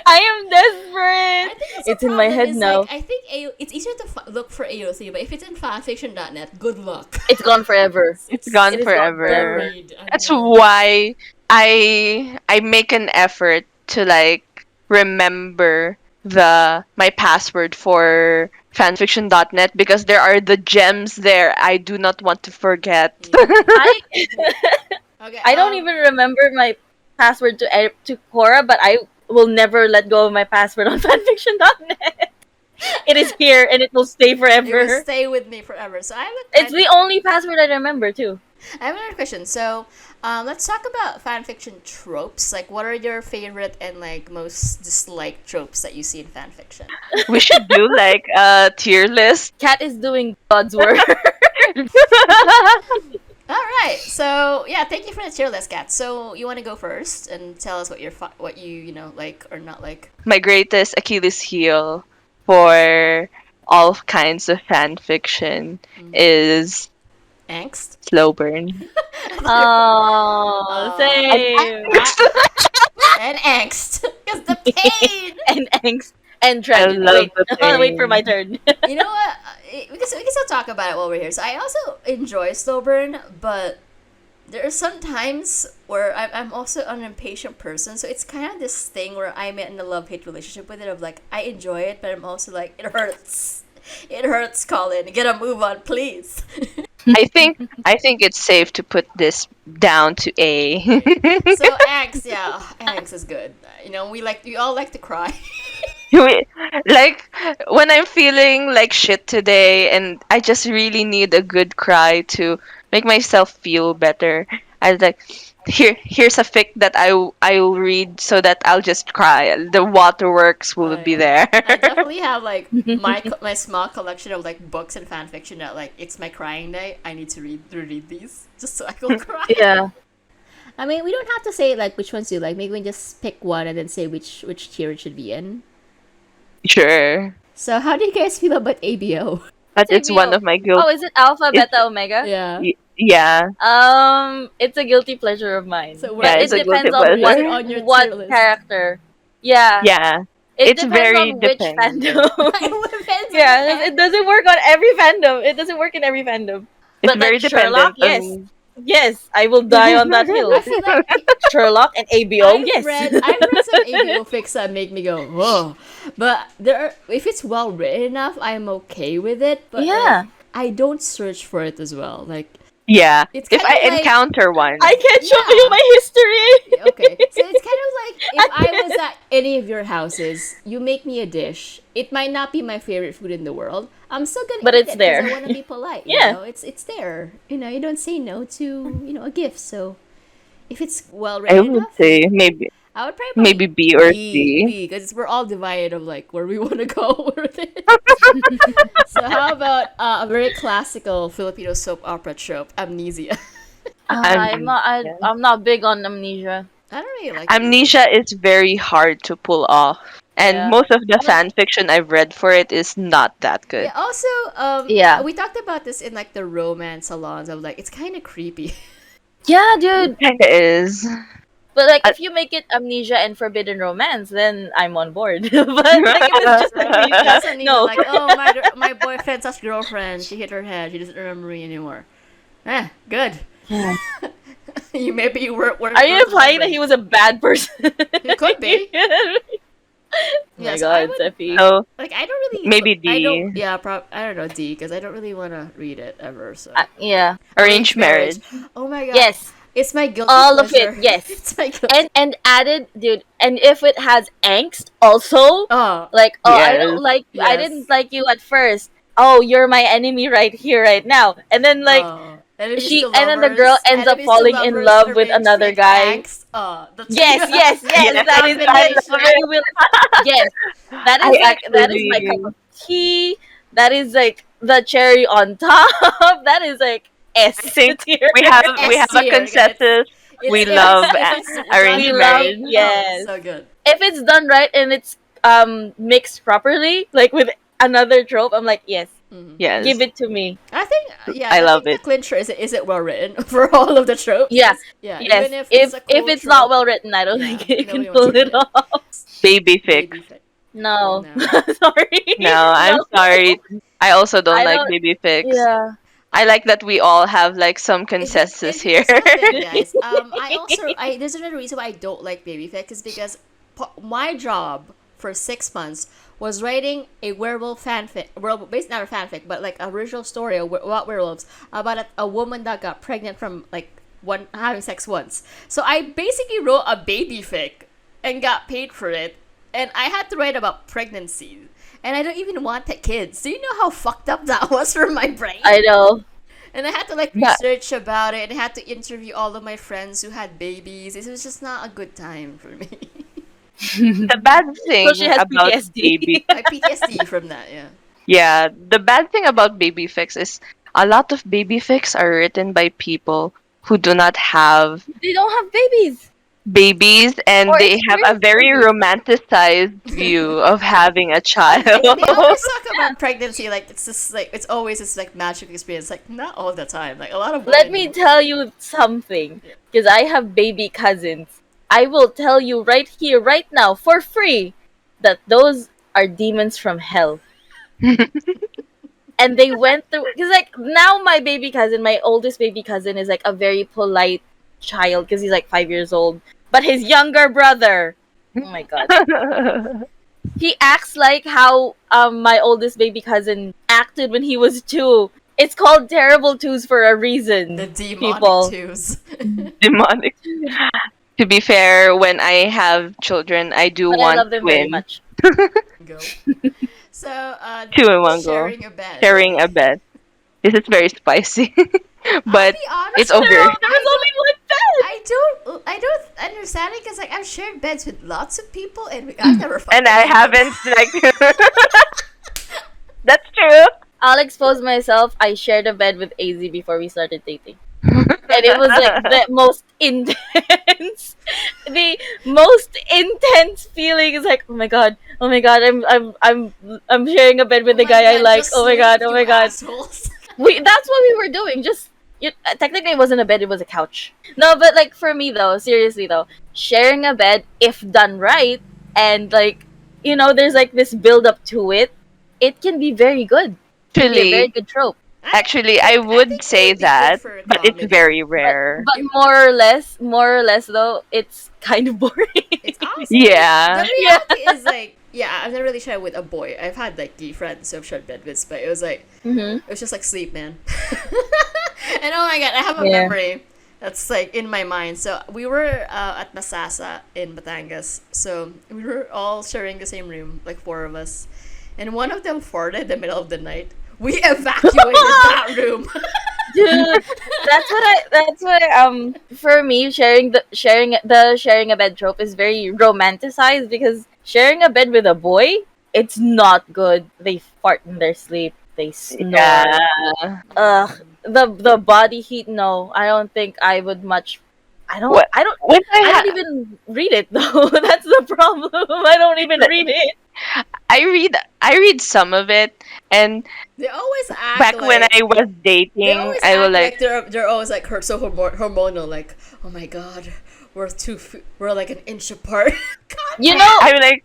I am desperate. I think It's in my head now. Like, I think it's easier to look for AOC, but if it's in fanfiction.net, good luck. It's gone forever. It's gone It is forever. buried. That's why I make an effort to like remember my password for fanfiction.net because there are the gems there I do not want to forget. I Okay, I don't even remember my password to Quora, but I will never let go of my password on fanfiction.net. It is here and it will stay It will forever. stay with me forever. So I have It's the only password I remember too. I have another question. So, let's talk about fanfiction tropes. Like, what are your favorite and like most disliked tropes that you see in fanfiction? We should do like a tier list. Kat is doing God's work. All right. So yeah, thank you for the tier list, Kat. So you want to go first and tell us what what you know like or not like. My greatest Achilles heel for all kinds of fan fiction is Angst. slow burn. Oh, same. And angst because the pain. And angst and I tragedy. love Wait, the I'll wait for pain. my turn. You know what? We can still talk about it while we're here. So I also enjoy slow burn, but there are some times where I'm also an impatient person. So it's kind of this thing where I'm in a love-hate relationship with it. Of like I enjoy it, but I'm also like it hurts. It hurts, Colin. Get a move on, please. I think it's safe to put this down to A. So angst, yeah, angst is good. You know, we all like to cry. Like when I'm feeling like shit today and I just really need a good cry to make myself feel better. I was like, here's a fic that I'll read so that I'll just cry. The waterworks will be there. I definitely have like my small collection of like books and fan fiction that like it's my crying day. I need to read these just so I can cry. Yeah. I mean, we don't have to say like which ones you like. Maybe we just pick one and then say which tier it should be in. Sure. So, how do you guys feel about ABO? But it's ABO. one of my guilt. Oh, is it Alpha, Beta, Omega? Yeah. Yeah. It's a guilty pleasure of mine. So But Yeah, it it's a depends guilty on pleasure. what, Is it on your what tier list? character. Yeah. Yeah. It It's depends very on which dependent. fandom. Depends on Yeah, the it doesn't work on every fandom. It doesn't work in every fandom. It's But very like Sherlock, dependent. yes. Yes, I will die on that hill. I feel like Sherlock and ABO, yes. I've read some ABO fics that make me go, whoa. But if it's well written enough, I'm okay with it. But Yeah. I don't search for it as well. Like, Yeah. It's If kinda I like- encounter one. I can't show Yeah. you my history. okay. So it's kind of like if I was at any of your houses, you make me a dish. It might not be my favorite food in the world. I'm still gonna But eat it's it 'cause there. I want to be polite. Yeah. You know? It's there. You know, you don't say no to a gift. So if it's well I written would enough, say maybe I would probably maybe B or C. because we're all divided of like where we want to go with it. So how about a very classical Filipino soap opera trope, Amnesia? I'm not big on amnesia. I don't really like Amnesia is very hard to pull off. And Yeah. most of the fan fiction I've read for it is not that good. Yeah. Also, Yeah. we talked about this in like the romance salons. I was like, it's kind of creepy. Yeah, dude. Kinda is. But like, if you make it amnesia and forbidden romance, then I'm on board. But like, if it's just It amnesia, doesn't even no. like, oh my boyfriend's such girlfriend. She hit her head. She doesn't remember me anymore. Good. You maybe you were. Are you implying that he was a bad person? He could be. Oh Yeah, my so I god, would- Sephi. So Like I don't really. Maybe I D. don't. Yeah, I don't know D because I don't really want to read it ever. So Yeah. arranged marriage. Oh my god. Yes. It's my guilty All of pleasure. it, yes. It's my guilty. And added, dude. And if it has angst, also, Oh. like, oh, I Yes. don't like you. I Yes. didn't like you at first. Oh, you're my enemy right here, right now. And then like. Enemies to And then the lovers, girl ends up enemies to falling in lovers, love with arranged another with guy. angst. Yes, yes, yes. That is I will. Yes, that is that is my cup of tea. That is like the cherry on top. That is like S I think tier. we have a S-tier, consensus. We love arranged We love- marriage. yes. So good. If it's done right and it's mixed properly, like with another trope, I'm like, yes, Yes. give it to me. I think, yeah, I love think it. The clincher is it well written for all of the tropes? Yeah. Yeah. Yes. Even If a cool it's not trope, well written, I don't Yeah, think you can nobody wants pull to it read it. off. Baby fic. baby fic. No, No. sorry. No, I'm sorry. I also don't I like don't- baby fics. Yeah. I like that we all have like some consensus here. Here's the thing, guys. There's another reason why I don't like baby fic is because my job for 6 months was writing a werewolf fanfic, based not a fanfic, but like a original story about werewolves about a woman that got pregnant from like having sex once. So I basically wrote a baby fic and got paid for it, and I had to write about pregnancy. and I don't even want kids. Do you know how fucked up that was for my brain? I know. And I had to like That- research about it, and I had to interview all of my friends who had babies. It was just not a good time for me. The bad thing So she has about PTSD. baby, My PTSD from that, yeah. yeah, the bad thing about baby fics is a lot of baby fics are written by people who do not have They don't have babies. babies, and Or they have a experience very babies. romanticized view of having a child. They always talk about pregnancy like it's just like it's always this like magical experience. Like not all the time. Like a lot of Let women me do. tell you something, because I have baby cousins. I will tell you right here, right now, for free, that those are demons from hell. And they went through, because like now my baby cousin, my oldest baby cousin, is like a very polite child because he's like 5 years old. But his younger brother, oh my god, he acts like how my oldest baby cousin acted when he was 2. It's called terrible twos for a reason. The demonic people. twos. Demonic. To be fair, when I have children, I do But I want love them very twins. much. Go. So Two in one go. sharing a bed. Sharing a bed. This is very spicy. But I'll be honest, it's over. There was only one bed. I don't understand it because like I've shared beds with lots of people and I've never fucked And I anyone. haven't like That's true. I'll expose myself. I shared a bed with AZ before we started dating. And it was like the most intense feeling is like, oh my god, I'm sharing a bed with the guy I like. just Oh my god, sleep, oh my you god. assholes. That's what we were doing. Technically it wasn't a bed, it was a couch. No, but like for me though, seriously though, sharing a bed, if done right, and like, there's like this build up to it, it can be very good. It can be a very Actually, good trope. actually, I think would it say would be good that, for but it's comedy. very rare. But more or less though, it's kind of boring. It's awesome. Yeah. The reality is like, yeah, I'm not really shared with a boy. I've had like gay friends who I've shared bed with, but it was like, Mm-hmm. it was just like sleep, man. And oh my god, I have a Yeah. memory that's like in my mind. So we were at Masasa in Batangas. So we were all sharing the same room, like 4 of us. And one of them farted in the middle of the night. We evacuated that room. Dude, that's why for me sharing a bed trope is very romanticized, because sharing a bed with a boy, it's not good. They fart in their sleep, they snore. Yeah. Ugh, the body heat, no. I don't think I would much. I don't What- I don't When I don't even read it though. That's the problem. I don't even read it. I read some of it, and They always act back like, when I was they dating, always I act was like like, they're always like so hormonal. Like, oh my god, we're like an inch apart. You know, I'm like,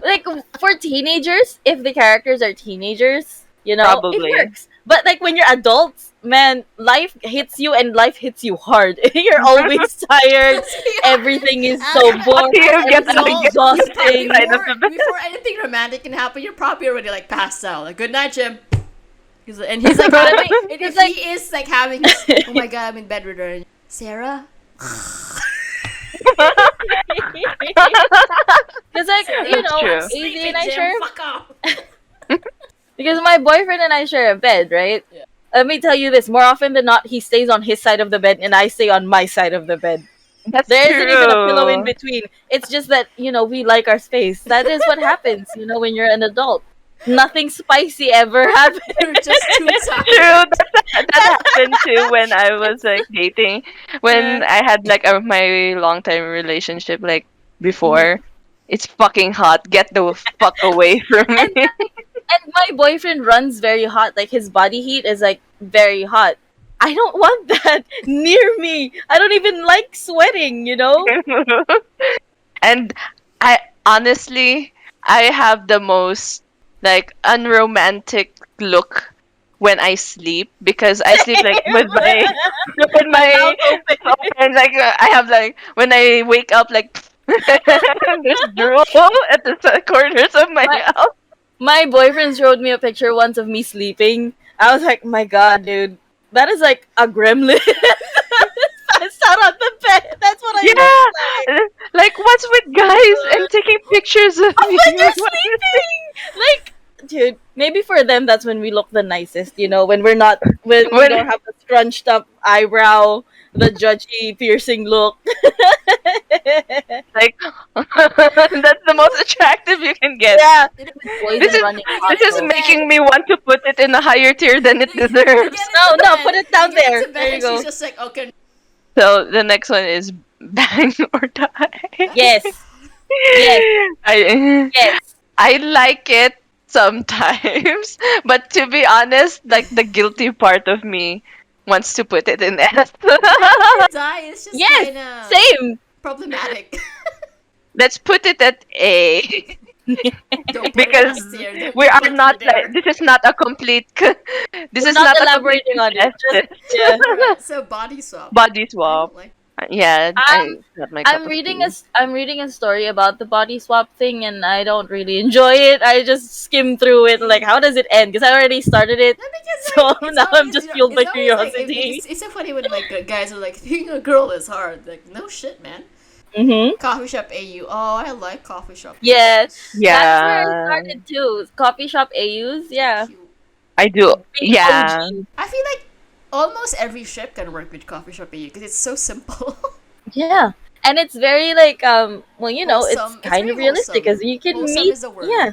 like for teenagers, if the characters are teenagers, Probably. it works. But like when you're adults, man, life hits you and life hits you hard. You're always tired. Everything is so boring. You get Everything's the- exhausting. Side of the bed. Before anything romantic can happen, you're probably already like passed out. Like, good night, Jim. He's like having, and if like- he is like having his, oh my god, I'm in bed with her. Sarah? Because like, true. Easy and I Jim, share, fuck off. because my boyfriend and I share a bed, right? Yeah. Let me tell you this, more often than not, he stays on his side of the bed and I stay on my side of the bed. that's There true. isn't even a pillow in between. It's just that, we like our space. That is what happens, when you're an adult. Nothing spicy ever happens. You're just too tired. True. That happened too when I was like dating. When I had like my long time relationship like before. It's fucking hot. Get the fuck away from me. And my boyfriend runs very hot. Like, his body heat is, like, very hot. I don't want that near me. I don't even like sweating, And I honestly, I have the most like unromantic look when I sleep, because I sleep like with my and like I have like when I wake up like there's drool at the corners of my mouth. My boyfriend showed me a picture once of me sleeping. I was like, my god, dude. That is like a gremlin. I sat on the bed. That's what I look like. Like what's with guys and taking pictures of When you? you're sleeping! Like, Dude, maybe for them that's when we look the nicest, when we're not when we don't have the scrunched up eyebrow, the judgy piercing look. Like that's the most attractive you can get. Yeah. It- This is running this is hot. making me want to put it in a higher tier than it They deserves. get it No, to no, Ben. put it down They get there. to Ben There you and go. She's just like, okay. So the next one is bang or die. Yes. Yes. I Yes. I like it sometimes, but to be honest, like the guilty part of me wants to put it in S. Die is just Yes. kind of Same. problematic. Let's put it at A. Don't put Because it S tier. Don't we put are it not there. like this is not a complete this We're is not not a elaborating complete on it. test. Yeah. Alright, so body swap. Body I swap. don't like. Yeah, Um, not my cup I'm of reading tea. I'm reading a story about the body swap thing, and I don't really enjoy it. I just skim through it, like, how does it end? Because I already started it, No, because so like, it's now I'm always, just fueled by it's always like, curiosity. it's so funny when like guys are like, being a girl is hard. Like, no shit, man. Mm-hmm. Coffee shop AU. Oh, I like coffee shop. Yes. AUs. That's where I Yeah, started too. Coffee shop AUs, yeah. Cute. I do. Being Yeah. OG. I feel like almost every ship can work with coffee shop AU because it's so simple. Yeah. And it's very like well, Wholesome. it's kind very of realistic wholesome. because you can Wholesome meet. is the word. Yeah.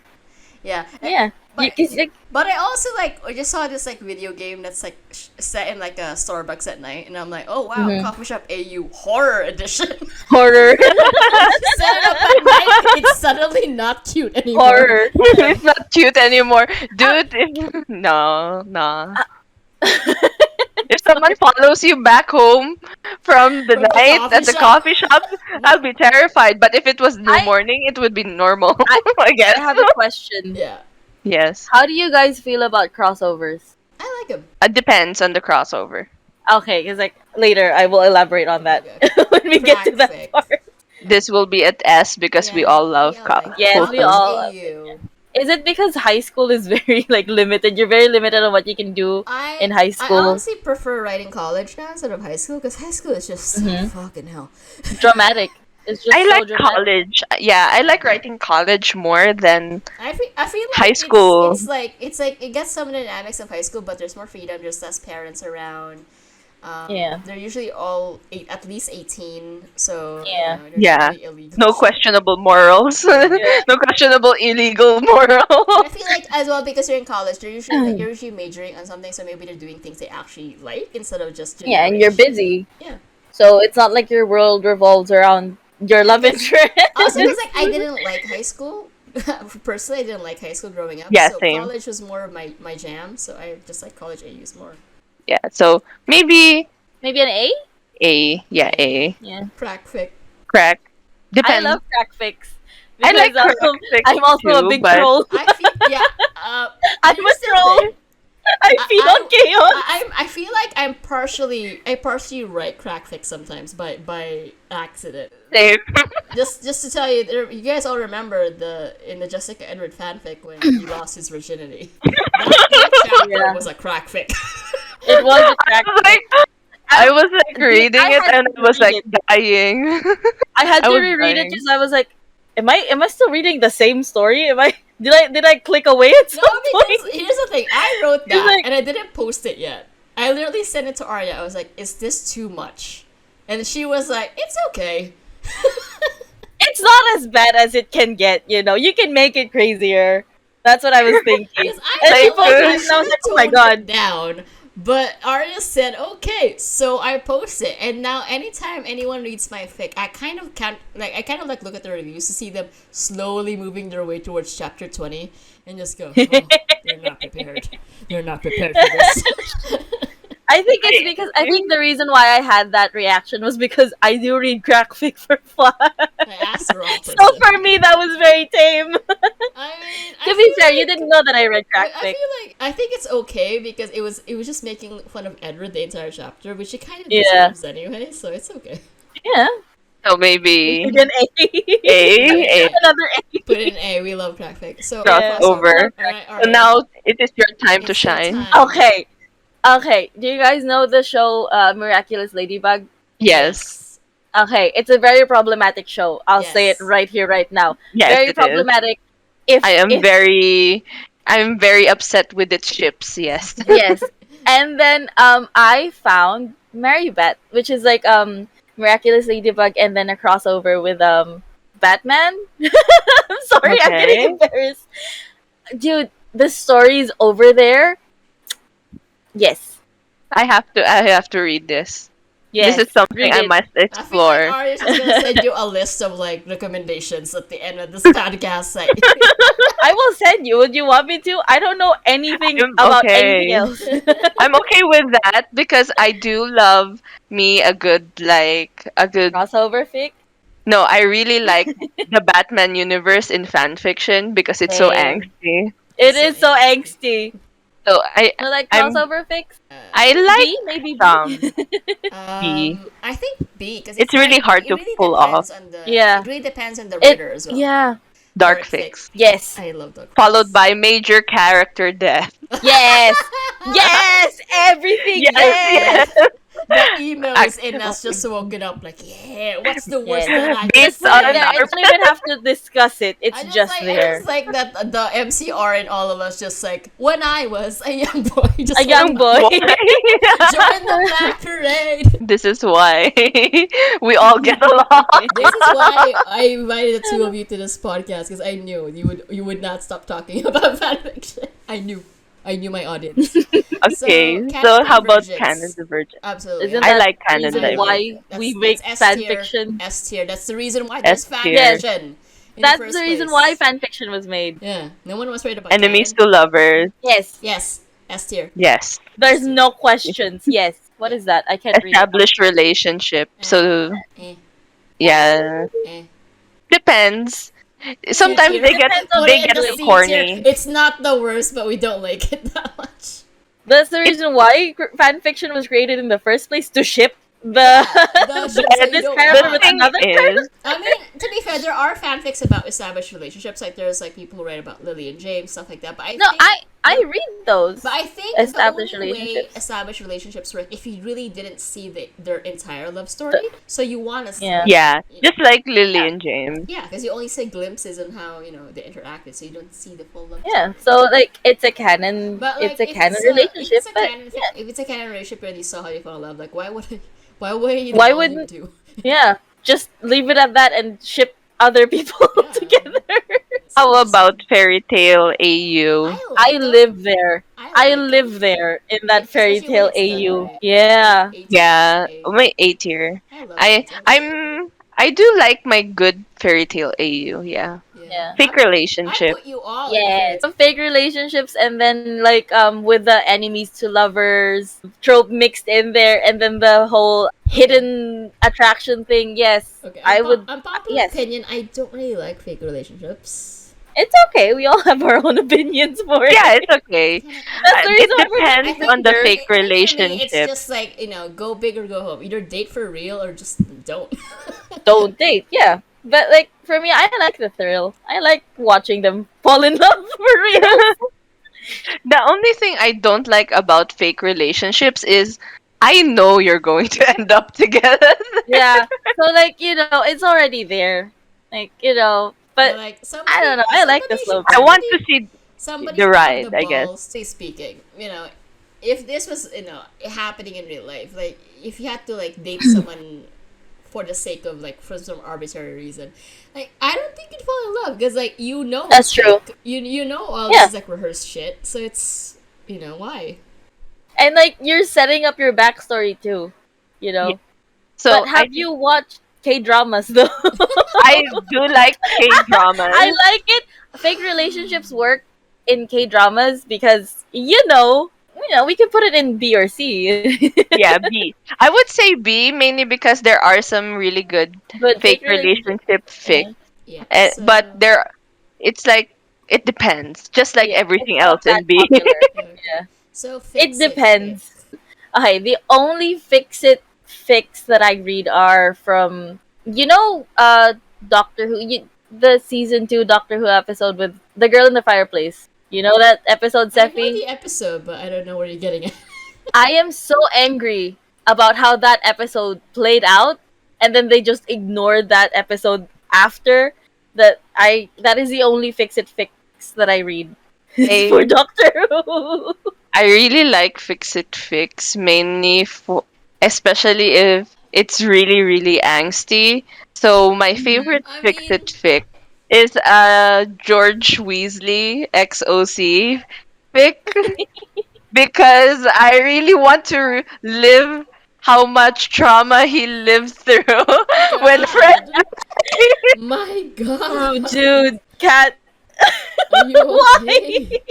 Yeah. Yeah. But, Cause, like, but I also like I just saw this like video game that's like set in like a Starbucks at night, and I'm like, oh wow, Mhm. coffee shop AU horror edition. horror. Set it up at night, it's suddenly not cute anymore. Horror. It's not cute anymore. Dude, no, no. If someone follows you back home from the From the night coffee at the shop. coffee shop, I'll be terrified. But if it was new I- morning, it would be normal, I I guess. have a question. Yeah, Yes. How do you guys feel about crossovers? I like him. It depends on the crossover. Okay, because like later I will elaborate on that Okay. when we get to that Graphic. part. This will be at S because we Yeah, all love like it. Yes, we Coffee all- AU. Is it because high school is very like limited? You're very limited on what you can do in high I school. honestly prefer writing college now instead of high school because high school is just Mhm. fucking hell. Dramatic. It's just I so like dramatic. college. Yeah, I like writing college more than I feel like High school. It's like it gets some of the dynamics of high school, but there's more freedom. There's less parents around. Yeah. They're usually all at least 18, so Yeah. there's Yeah. really illegal no shit. questionable morals. No questionable illegal And I morals. feel like as well because you're in college, you're usually majoring on something, so maybe they're doing things they actually like instead of just Yeah, and you're generation. busy. Yeah. So it's not like your world revolves around your love interest. Also, because like I didn't like high school. Personally, I didn't like high school growing up. Yeah, so same. college was more of my jam. So I just like college AUs more. Yeah, so maybe Maybe an A? A. Yeah, A. Yeah. Crack fic. Crack. I Depends. love crack fix. I like Because, crack fic I'm also a too, big but- troll. I feel yeah. I'm here's a the troll. thing. I feed I- on chaos. I feel like I partially write crack fic sometimes by accident. Same. Just to tell you, you guys all remember in the Jessica Edward fanfic when he lost his virginity. That chapter Yeah. was a crack fic. It was a crack Like, I was like reading I it had and to I was read like dying. I had I to was reread it dying. because I was like, am I still reading the same story? Did I click away at some No, point? because here's the thing. I wrote It's that like- and I didn't post it yet. I literally sent it to Aria. I was like, "Is this too much?" And she was like, "It's okay." It's not as bad as it can get, You can make it crazier. That's what I was thinking. Because And I she felt like posted I it, and I was should like, oh my toned god. it down. But Arya said, okay, so I post it. And now anytime anyone reads my fic, I kind of like look at the reviews to see them slowly moving their way towards chapter 20 and just go, oh, they're not prepared. They're not prepared for this. I think it's because I think the reason why I had that reaction was because I do read crack fic for fun. I asked the wrong person. So for me, that was very tame. I mean, To be fair, you didn't know that I read crack I fic. feel like I think it's okay because it was just making fun of Edward the entire chapter, which he kind of Yeah. deserves anyway, so it's okay. Yeah. So maybe Again, A. A. Another A. Put it in A. We love crack fic. So Crossover. Alright, So now it is your time to It's your shine. time. Okay. Okay. Do you guys know the show Miraculous Ladybug? Yes. Okay, it's a very problematic show. I'll say it Yes. right here, right now. Yes, Very it is. problematic. If I am if, very I'm very upset with its ships. Yes. Yes. And then I found Mary Beth, which is like Miraculous Ladybug and then a crossover with Batman. I'm sorry, I'm getting Okay. embarrassed. Dude, the stories over there. Yes. I have to read this. Yes. This is something Read I it. must I feel like explore. Arius is gonna send you a list of like recommendations at the end of this podcast. Like, I will send you. Would you want me to? I don't know anything I'm about okay. anything else. I'm okay with that because I do love me a good Crossover fic? no, I really like the Batman universe in fan fiction because it's so Same. angsty. It So is so angsty. So So like I'm crossover fics? I like B? Maybe B? some B. I think B because It's really hard it to really pull depends off on the Yeah. it really depends on the It, writer as well. yeah. dark Dark fics. Yes. I love dark Followed fics. by major character death. Yes. Yes. Everything. Yes. The emails in Actually. us just woken up like, yeah, what's the Yes. worst that I Based can on say? Yeah, I don't even have to discuss it. It's just I there. just like that the MCR and all of us just like when I was a young boy, just A young boy. join the Black Parade. This is why we all get along. This is why I invited the two of you to this podcast because I knew you would not stop talking about fanfiction. I knew my audience. Okay, Canon so how about Divergence. Canon Divergence? Absolutely. Isn't I that like the Canon reason Divergence. why we make that's fan S-tier. fiction? S tier. That's the reason why there's S-tier. fanfiction. in That's first the reason place. why fan fiction was made. Yeah, no one was worried about Enemies canon. to lovers. Yes. Yes, S tier. Yes. There's no questions. Yes. What is that? I can't read it. Established relationship. So Eh, yeah, eh. depends. Sometimes tier. they get Depends on they the get C too tier. corny. It's not the worst, but we don't like it that much. That's the reason why fan fiction was created in the first place, to ship the The shit that you this don't character The want. with thing another character. is, I mean, to be fair, there are fanfics about established relationships. Like there's like people who write about Lily and James, stuff like that. But No, I read those. But I think Established the only way relationships. established relationships work if you really didn't see their entire love story. So you want to see. Yeah. yeah, just like Lily and James. Yeah, because you only see glimpses on how they interacted, so you don't see the full love. Yeah, so like it's a canon. But like, it's a if canon if relationship, it's a but canon, if it's a canon relationship and you saw how you fall in love, like why would you? Why wouldn't- do? yeah, just leave it at that and ship other people Yeah. together. How about Fairy Tale AU? I live there. I like live there in that Especially fairy when tale it's the, AU. like, Yeah. Yeah, A- my A tier. I love I it. I do like my good Fairy Tale AU. Yeah, Yeah. fake I relationship. put you all. Yeah, some fake relationships, and then like with the enemies to lovers trope mixed in there, and then the whole hidden attraction thing. Yes, Okay, I would. Unpopular yes. opinion. I don't really like fake relationships. It's okay. We all have our own opinions for it. Yeah, it's okay. That's the It reason why we're depends I think on the for- fake I think for me, relationship. It's just like go big or go home. Either date for real or just don't. don't date. Yeah, but like for me, I like the thrill. I like watching them fall in love for real. The only thing I don't like about fake relationships is I know you're going to end up together. Yeah. So like it's already there. Like but like I don't know. I like the slow I want to see somebody the should have ride, the I guess. balls to speaking. If this was happening in real life, like if you had to like date someone for the sake of like for some arbitrary reason, like I don't think you'd fall in love because like That's true. You know all Yeah. this like rehearsed shit, so it's why. And like you're setting up your backstory too, Yeah. So but have you watched K-dramas though? I do like K-dramas. I like it. Fake relationships work in K-dramas because we can put it in B or C. Yeah, B. I would say B mainly because there are some really good But fake relationship fic. Yeah, But it's like it depends, just like Yeah, everything it's not else in that B. popular. yeah. So It depends. Okay, the only fix that I read are from Doctor Who, the season 2 Doctor Who episode with the girl in the fireplace. You know that episode, I know Sephi? the episode, but I don't know where you're getting at. I am so angry about how that episode played out, and then they just ignored that episode after. That is the only fix that I read. It's for Doctor Who. I really like Fix It Fix, mainly especially if it's really, really angsty. So my favorite I Fix mean, It Fix is George Weasley XOC fic because I really want to live how much trauma he lived through when Fred. God. My Oh, God. dude, Kat. Are you Why? okay?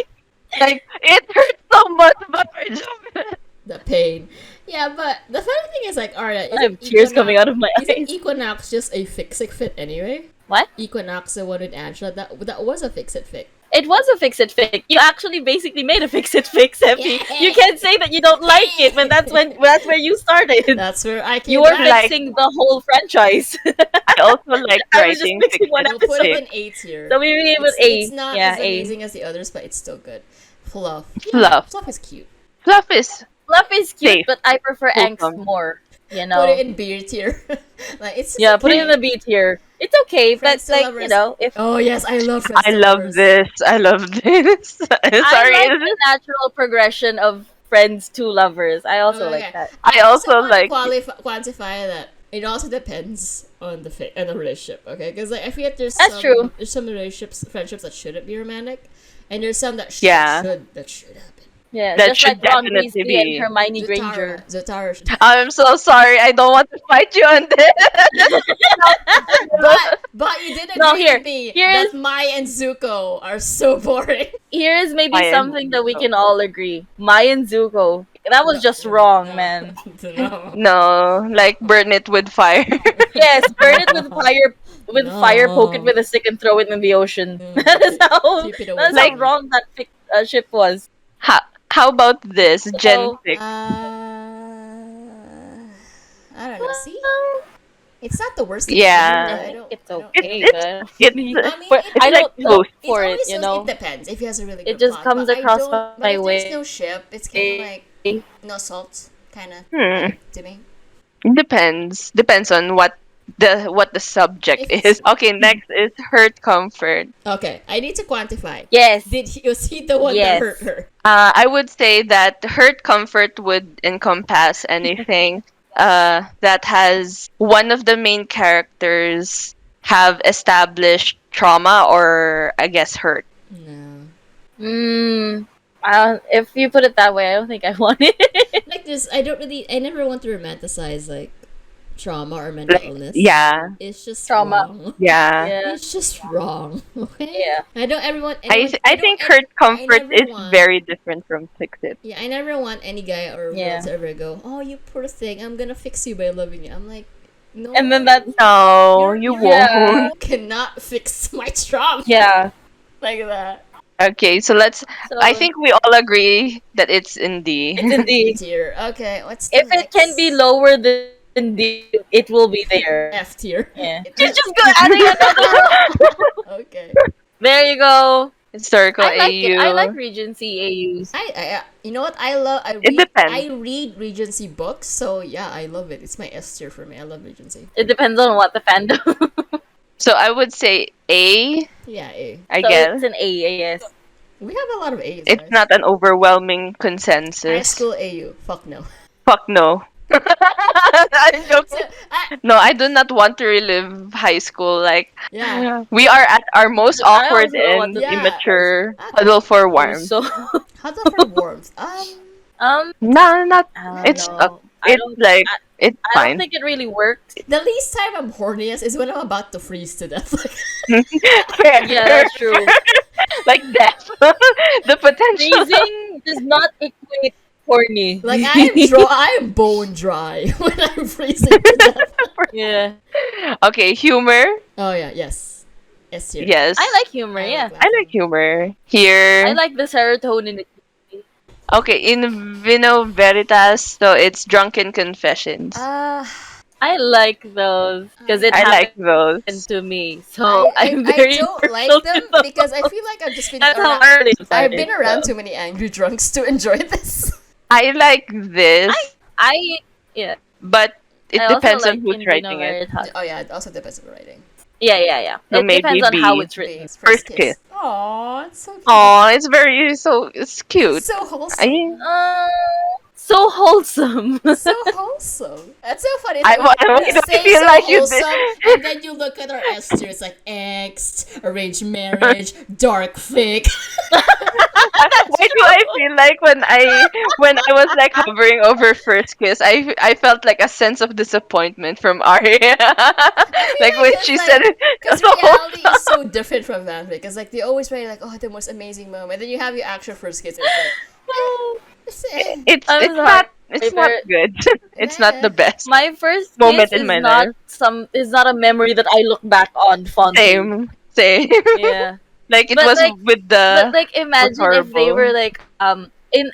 Like it hurts so much, but I love it. The pain. Yeah, but the funny thing is, like, Aria, I have tears coming out of my isn't eyes. Equinox just a fix-it fit anyway? What? Equinox, the one with Angela, that was a fix-it fit. It was a fix it fix. You actually basically made a fix it fix, Effie. Yeah. You can't say that you don't like it, but that's where you started. That's where I came You were back. Like- fixing the whole franchise. I also like I was just writing fixing Fix one It We'll put it Fix. in A tier. So we gave it A. It's not Yeah, as A. amazing as the others, but it's still good. Fluff. Fluff. Fluff is cute. Fluff is Fluff is cute, Safe. but I prefer angst Wholesome. more. You Put know. it in beer tier. Like it's just Yeah, put it okay. in the B tier. It's okay, Friends but to like lovers. you know, if Oh yes, I love Friends I to love Lovers. this. I love this. I Sorry. like the natural progression of friends to lovers. I also Okay. like that. I also want like- to quantify that. It also depends on on the relationship, okay? Because like I feel like That's true. There's some friendships that shouldn't be romantic, and there's some that Yeah. should happen. Yeah, That just should like Ron definitely Weasley be- and Hermione Granger. Zotara. I'm so sorry. I don't want to fight you on this. But you did agree No, here- with me here that is- Mai and Zuko are so boring. Here is maybe Maya and something that we Zuko. can all agree. Maya and Zuko. That was just wrong, No. man. No. No, like burn it with fire. Yes, burn it with fire. With No. fire, poke it with a stick, and throw it in the ocean. Mm. That is how. Keep it away That's from how me. wrong that ship was. How about this Gen So- 6? I don't know. See, it's not the worst. Yeah. I don't. It's I don't- okay, It's- but I It's mean, but it- I like don't look both. It for it. always You goes- know, it depends if he has a really It good just plot, comes but I across don't- my but if way. there's no ship, it's kind of like no salt, kind of to me. Depends. Depends on what the subject If it's- is. Okay, next is hurt comfort. Okay, I need to quantify. yes. Was he the one Yes. that hurt her? I would say that hurt comfort would encompass anything that has one of the main characters have established trauma or I guess hurt. No. If you put it that way, I don't think I want it. Like this, I never want to romanticize like trauma or mental Like, illness. yeah, It's just Trauma. wrong. yeah. Yeah. It's just wrong. Okay. Yeah. I don't everyone. I think hurt comfort never is want- very different from fix it. Yeah, I never want any guy or girl Yeah. to ever go, "Oh, you poor thing, I'm gonna fix you by loving you." I'm like, no. And then that. No, you Yeah. won't. You cannot fix my trauma Yeah. like that. Okay, so let's. So, I think we all agree that it's in D. it's indeed. Tier. Okay, what's the If it can next? be lower than D, it will be there. F tier. Yeah. It Just has- go adding another. Okay. There you go. Historical I like it. AU. I like Regency AUs. You know what? I It depends. I read Regency books, so yeah, I love it. It's my S tier for me. I love Regency. It depends on what the fandom. So I would say A. Yeah, A. I So guess it's an A, yes. We have a lot of A's. it's guys. not an overwhelming High consensus. school AU. Fuck no. Fuck no. I'm joking. I- No, I do not want to relive high school. Like yeah. we are at our most I awkward also don't want and to- Yeah. immature huddle for warmth. So, Huddle for warmth. No, not. I don't It's know. it's like it's I don't fine. think it really works. The least time I'm horniest is when I'm about to freeze to death. Fair. Yeah, that's true. Like death. The potential. Freezing does not equate horny. Like I am bone dry when I'm freezing to death. Yeah. Okay, humor. Oh yeah, yes. S tier. Yes. I like humor, I yeah. like I like humor. Here. I like the serotonin. Okay, in Vino Veritas, so it's Drunken Confessions. I like those because it I like happened those. to me. So I I'm very don't like personal them to those. because I feel like I've just been That's how around, early I've been around too many angry drunks to enjoy this. I like this, Yeah. but it I also depends like on who's in writing Vino it. Veritas. Oh yeah, it also depends on writing. Yeah. So It maybe depends on how B. it's written. First kiss. Oh, Aw, it's so cute. Oh, it's it's cute. It's so wholesome. So wholesome. So wholesome. That's so funny. I Like, don't say feel so like you wholesome, did. and then you look at our S tier. It's like angst, arranged marriage, dark fic. Why do I feel like when I was like hovering over first kiss, I felt like a sense of disappointment from Aria. Like when she said it. Because So reality is so different from fanfic. Because like they always write like, oh, the most amazing moment. Then you have your actual first kiss. And it's like, it's I'm sorry. it's not good. It's not the best My first moment kiss in is my not life. is not a memory that I look back on fondly. Same. Yeah. Like it But was like with but the like imagine if they horrible. were like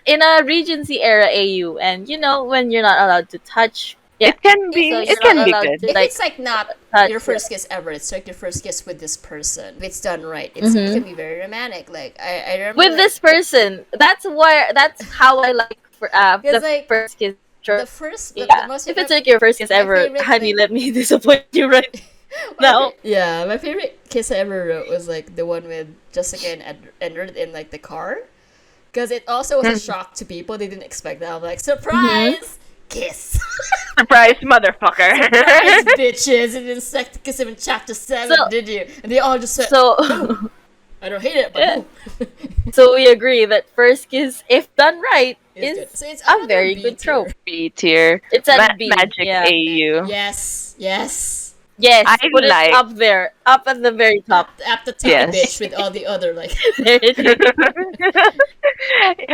in a Regency era AU, and you know when you're not allowed to touch. Yeah. It can So be. you're It not can be allowed good. to if like it's like not touch. your first kiss ever, it's like your first kiss with this person. If it's done right, it Mhm. can be very romantic. Like I remember With like, this person. That's how I like for because the like first kiss. the first the Yeah. most If it's like your first kiss my ever, favorite honey, thing- let me disappoint you right now. Yeah, my favorite kiss I ever wrote was like the one with Jessica and Edward in like the car, because it also was a shock to people. They didn't expect that. I'm like, surprise kiss, Surprise, motherfucker. surprise bitches. And then second kiss him in chapter 7, So- did you? And they all just said, So I don't hate it, but Yeah. oh. so we agree that first kiss, if done right, It's is good. So it's a another very B good tier. trope. B tier. It's at B. Magic Yeah. AU. Yes, yes. Yes, I put like- it up there, up at the very top. At the top, Yes. bitch, with all the other like. There it is.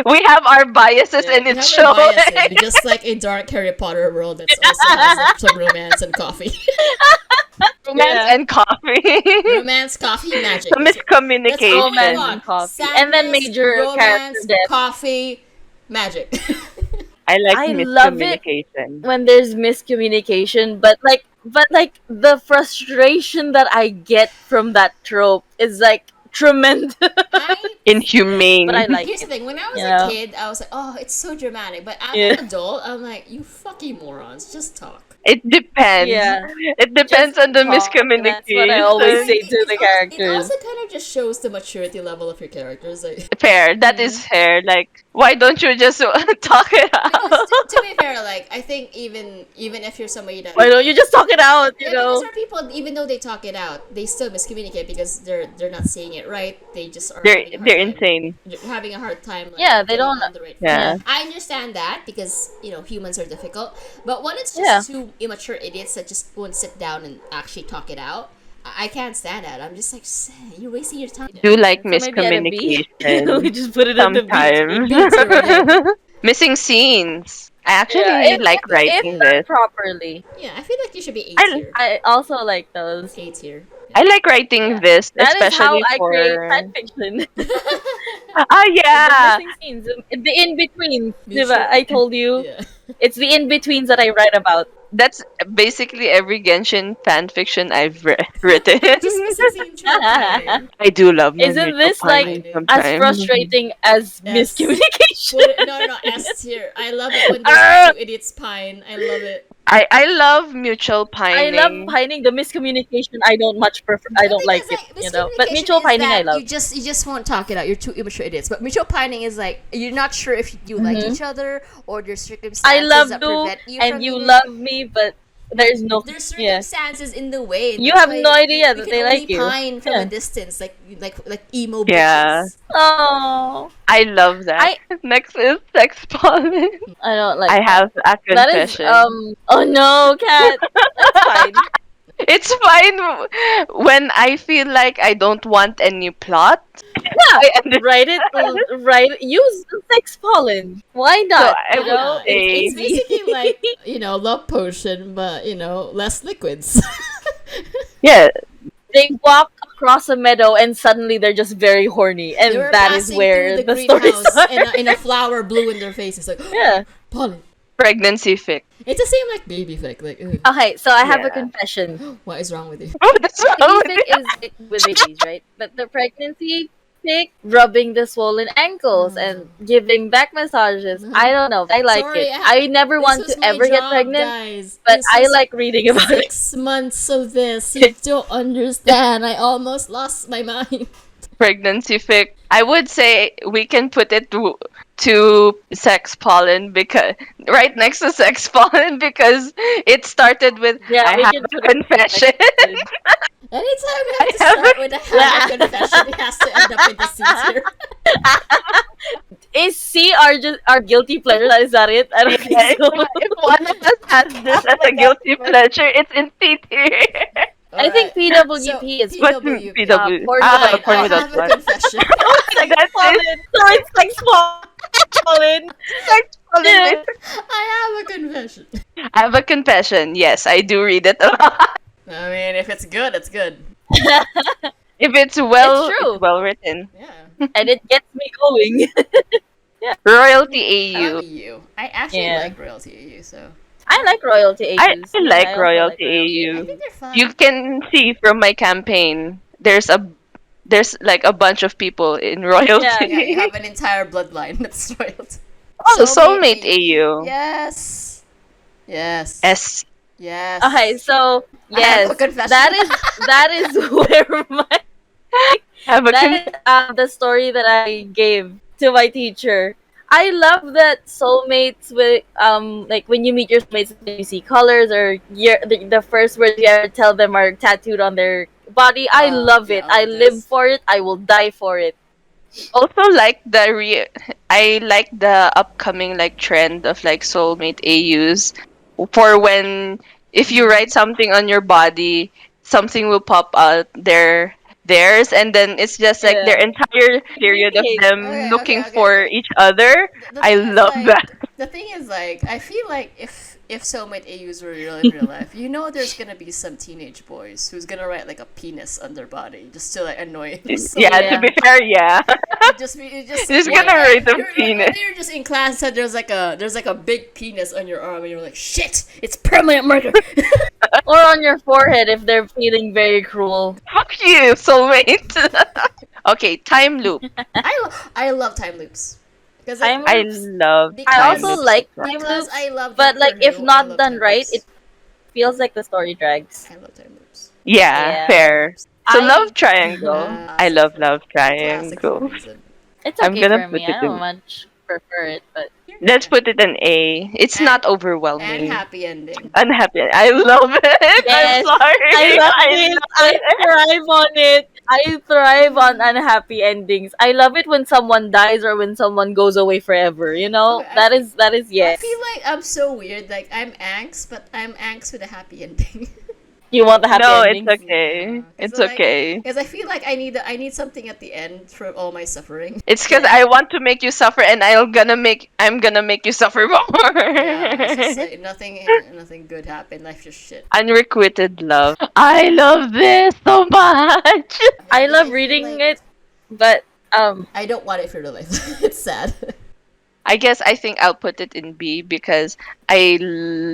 We have our biases and we it's have our showing. biases. We're just like a dark Harry Potter world that also has like, some romance and coffee. Romance Yeah. and coffee. Romance, coffee, magic. The miscommunication. Romance Come on. and coffee. And then Sadness, major romance, character death. coffee, magic. I like I love it. miscommunication. When there's miscommunication, but like the frustration that I get from that trope is like tremendous. Inhumane. But I like Here's the it. thing: when I was Yeah. a kid, I was like, "Oh, it's so dramatic." But as Yeah. an adult, I'm like, "You fucking morons, just talk." It depends. Yeah. It depends on the talk, miscommunication. that's what I always say. It- to the it characters. also kind of just shows the maturity level of your characters. Like, Fair. That is fair. Like, why don't you just talk it out? because to be fair, like I think even if you're somebody that Why don't you just talk it out? You yeah, know. because there are people even though they talk it out, they still miscommunicate because they're not saying it right. They just are They're having a hard they're time. insane. They're having a hard time. Like, Yeah, they getting don't- on the right Yeah. I understand that because humans are difficult, but when it's just Yeah. two immature idiots that just won't sit down and actually talk it out, I can't stand that. I'm just like, you're wasting your time. Do like So maybe at a B. we miscommunication just put it at the B. sometimes. Missing scenes. I actually Yeah, like writing if done this. Yeah, properly. I feel like you should be A I- tier. I also like those. A tier. I like writing this, That is especially how I for. create fan fiction. Ah, yeah. The missing scenes, the in betweens. Mutual- I told you, Yeah. it's the in betweens that I write about. That's basically every Genshin fanfiction I've written. Just missing time. I do love my Isn't mutual this, like, pining as sometimes. As frustrating as Yes. miscommunication. No, S tier. I love it when Ah! those two idiots pine. I love it. I love mutual I pining. love pining. The miscommunication, I don't much prefer. I don't like it, But mutual pining, I love. You just won't talk it out. You're two immature idiots. But mutual pining is like you're not sure if you like each other or there's circumstances I love that you, prevent you and from you doing love me, but there's no. There's Yeah. circumstances in the way. You That's have why no idea we that can they only like you. pine from Yeah. a distance, like emo Yeah. bitches. Oh, I love that. Next is sex pollen. I don't like. I have a That is confession. Oh no, cat. That's fine. It's fine when I feel like I don't want any plot. Yeah, I understand. write it. Write. Use sex pollen. Why not? I you would know, say- It's basically like love potion, but less liquids. Yeah, they walk across a meadow and suddenly they're just very horny, and They were that is passing where through the story greenhouse starts. in a flower blew in their face. It's like Yeah. pollen. pregnancy fic. It's the same like baby fic. Like, ugh, Okay, so I have a Yeah. confession. what is wrong with you? Oh, that's wrong with Baby you. fic is with babies, right? But the pregnancy fanfic rubbing the swollen ankles and giving back massages. I don't know. I like Sorry, it. I never this want was to my ever get job, pregnant, guys. but This I was like reading about it. 6 months of this. You don't understand. I almost lost my mind. Pregnancy fic. I would say we can put it to sex pollen, because right next to sex pollen, because it started with Yeah, I we have can a put it confession. Anytime we have I to have start with a have a confession, it has to end up with the C's here. Is C our guilty pleasure? Is that it? I don't Yeah, think so. if one of us has this as a guilty pleasure, it's in C tier. I think Alright. PWP is What's PWP. PW? porn Ah, without porn I without have a blood. confession. sex That's pollen. it. So it's sex pollen. Sex pollen. I have a confession. I have a confession. Yes, I do read it a lot. I mean, if it's good, it's good. If it's true. well written. Yeah. And it gets me going. Royalty I AU. love EU. I actually Yeah. like Royalty AU, so I like royalty I AUs. like also Royalty I AU. think they're fun. You can see from my campaign, there's like a bunch of people in royalty. Yeah, Yeah, you have an entire bloodline that's Royalty. Oh, Soulmate AU. Yes. Yes. S. Yes. Okay, so I have yes, a confession. that is where my Have a that is the story that I gave to my teacher. I love that soulmates with like when you meet your soulmates, you see colors or the first words you ever tell them are tattooed on their body. I love yeah, it. I I love live this. for it. I will die for it. also like I like the upcoming like trend of like soulmate AUs, for when if you write something on your body, something will pop out theirs, and then it's just like their Yeah. entire period of Really? them looking Okay. for each other. The I thing is, love like, that. the thing is, like, I feel like if soulmate AUs were real in real life, you know, there's gonna be some teenage boys who's gonna write like a penis on their body just to like annoy them. So, Yeah, Yeah. to be fair, yeah. it just Just yeah, gonna write a you're, penis. You're just in class and there's like a big penis on your arm and you're like, shit, it's permanent murder. Or on your forehead if they're feeling very cruel. Fuck you, soulmate. Okay, time loop. I love time loops because Time I loops. love I time also loops. like time because loops, I love but like Doctor if Who, I not love done time right, loops. it feels like the story drags. I love time loops. Yeah, Yeah. fair. So I- love triangle. I love Classic for a triangle. reason. It's I'm okay gonna for put me. it I don't in. much prefer it, but Let's put it an A. It's And- not And overwhelming. happy ending. Unhappy. I love it. Yes, I'm sorry. I love it. love I it. thrive on it. I thrive on unhappy endings. I love it when someone dies or when someone goes away forever. You know, Okay, that is I yes. feel like I'm so weird. Like I'm angst, but I'm angst with a happy ending. You want the happy No, endings. it's okay. It's okay. Because I feel like I need something at the end for all my suffering. It's because I want to make you suffer, and I'm gonna make you suffer more. Yeah, it's just like nothing good happened. Life just shit. Unrequited love. I love this so much. I love feel reading like it, but I don't want it for the life. It's sad. I guess I think I'll put it in B because I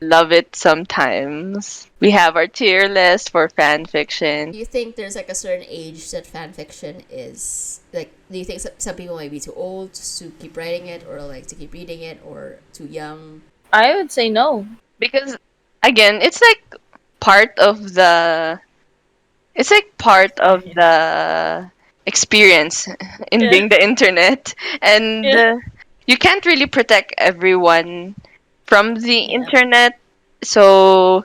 love it sometimes. We have our tier list for fan fiction. Do you think there's like a certain age that fan fiction is like? Do you think some people might be too old to keep writing it, or like to keep reading it, or too young? I would say no. Because again, it's like part of the experience in Yeah. being the internet, and Yeah. you can't really protect everyone from the internet. So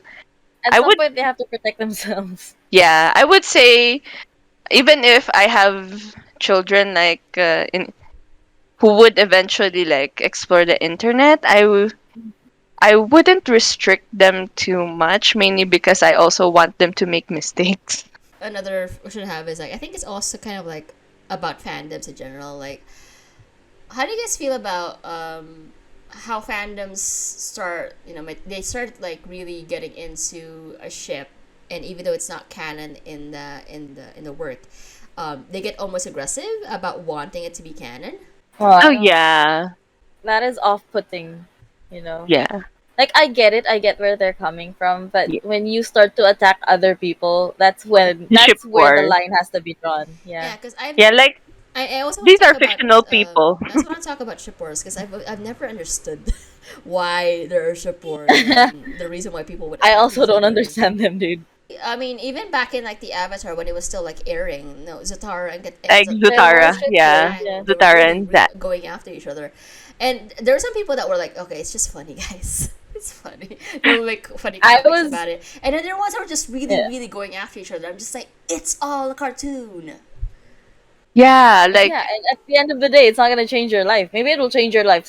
At I some would- point, they have to protect themselves. yeah, I would say even if I have children like who would eventually like explore the internet, I wouldn't restrict them too much, mainly because I also want them to make mistakes. Another question I have is like I think it's also kind of like about fandoms in general. Like, how do you guys feel about how fandoms start? You know, they start like really getting into a ship, and even though it's not canon in the work, they get almost aggressive about wanting it to be canon. Oh yeah, That is off-putting. You know. yeah. Like I get it, I get where they're coming from, but Yeah. when you start to attack other people, that's Ship where the war. line has to be drawn. Yeah, Yeah. because Yeah, like I also want These to talk are about fictional people. I also want to talk about ship wars because I've never understood why there are ship wars and the reason why people would I attack also each don't other. understand them, dude. I mean, even back in like the Avatar when it was still like airing, no, Zatara and Like There were Zutara, ship yeah. wars, yeah. they were Zutara really and Zat. going after each other, and there were some people that were like, okay, it's just funny, guys. It's funny. They'll make funny I comics was about it, and then there were ones that were just really, yeah. really going after each other. I'm just like, it's all a cartoon. Yeah, like Yeah, and at the end of the day, it's not gonna change your life. Maybe it will change your life,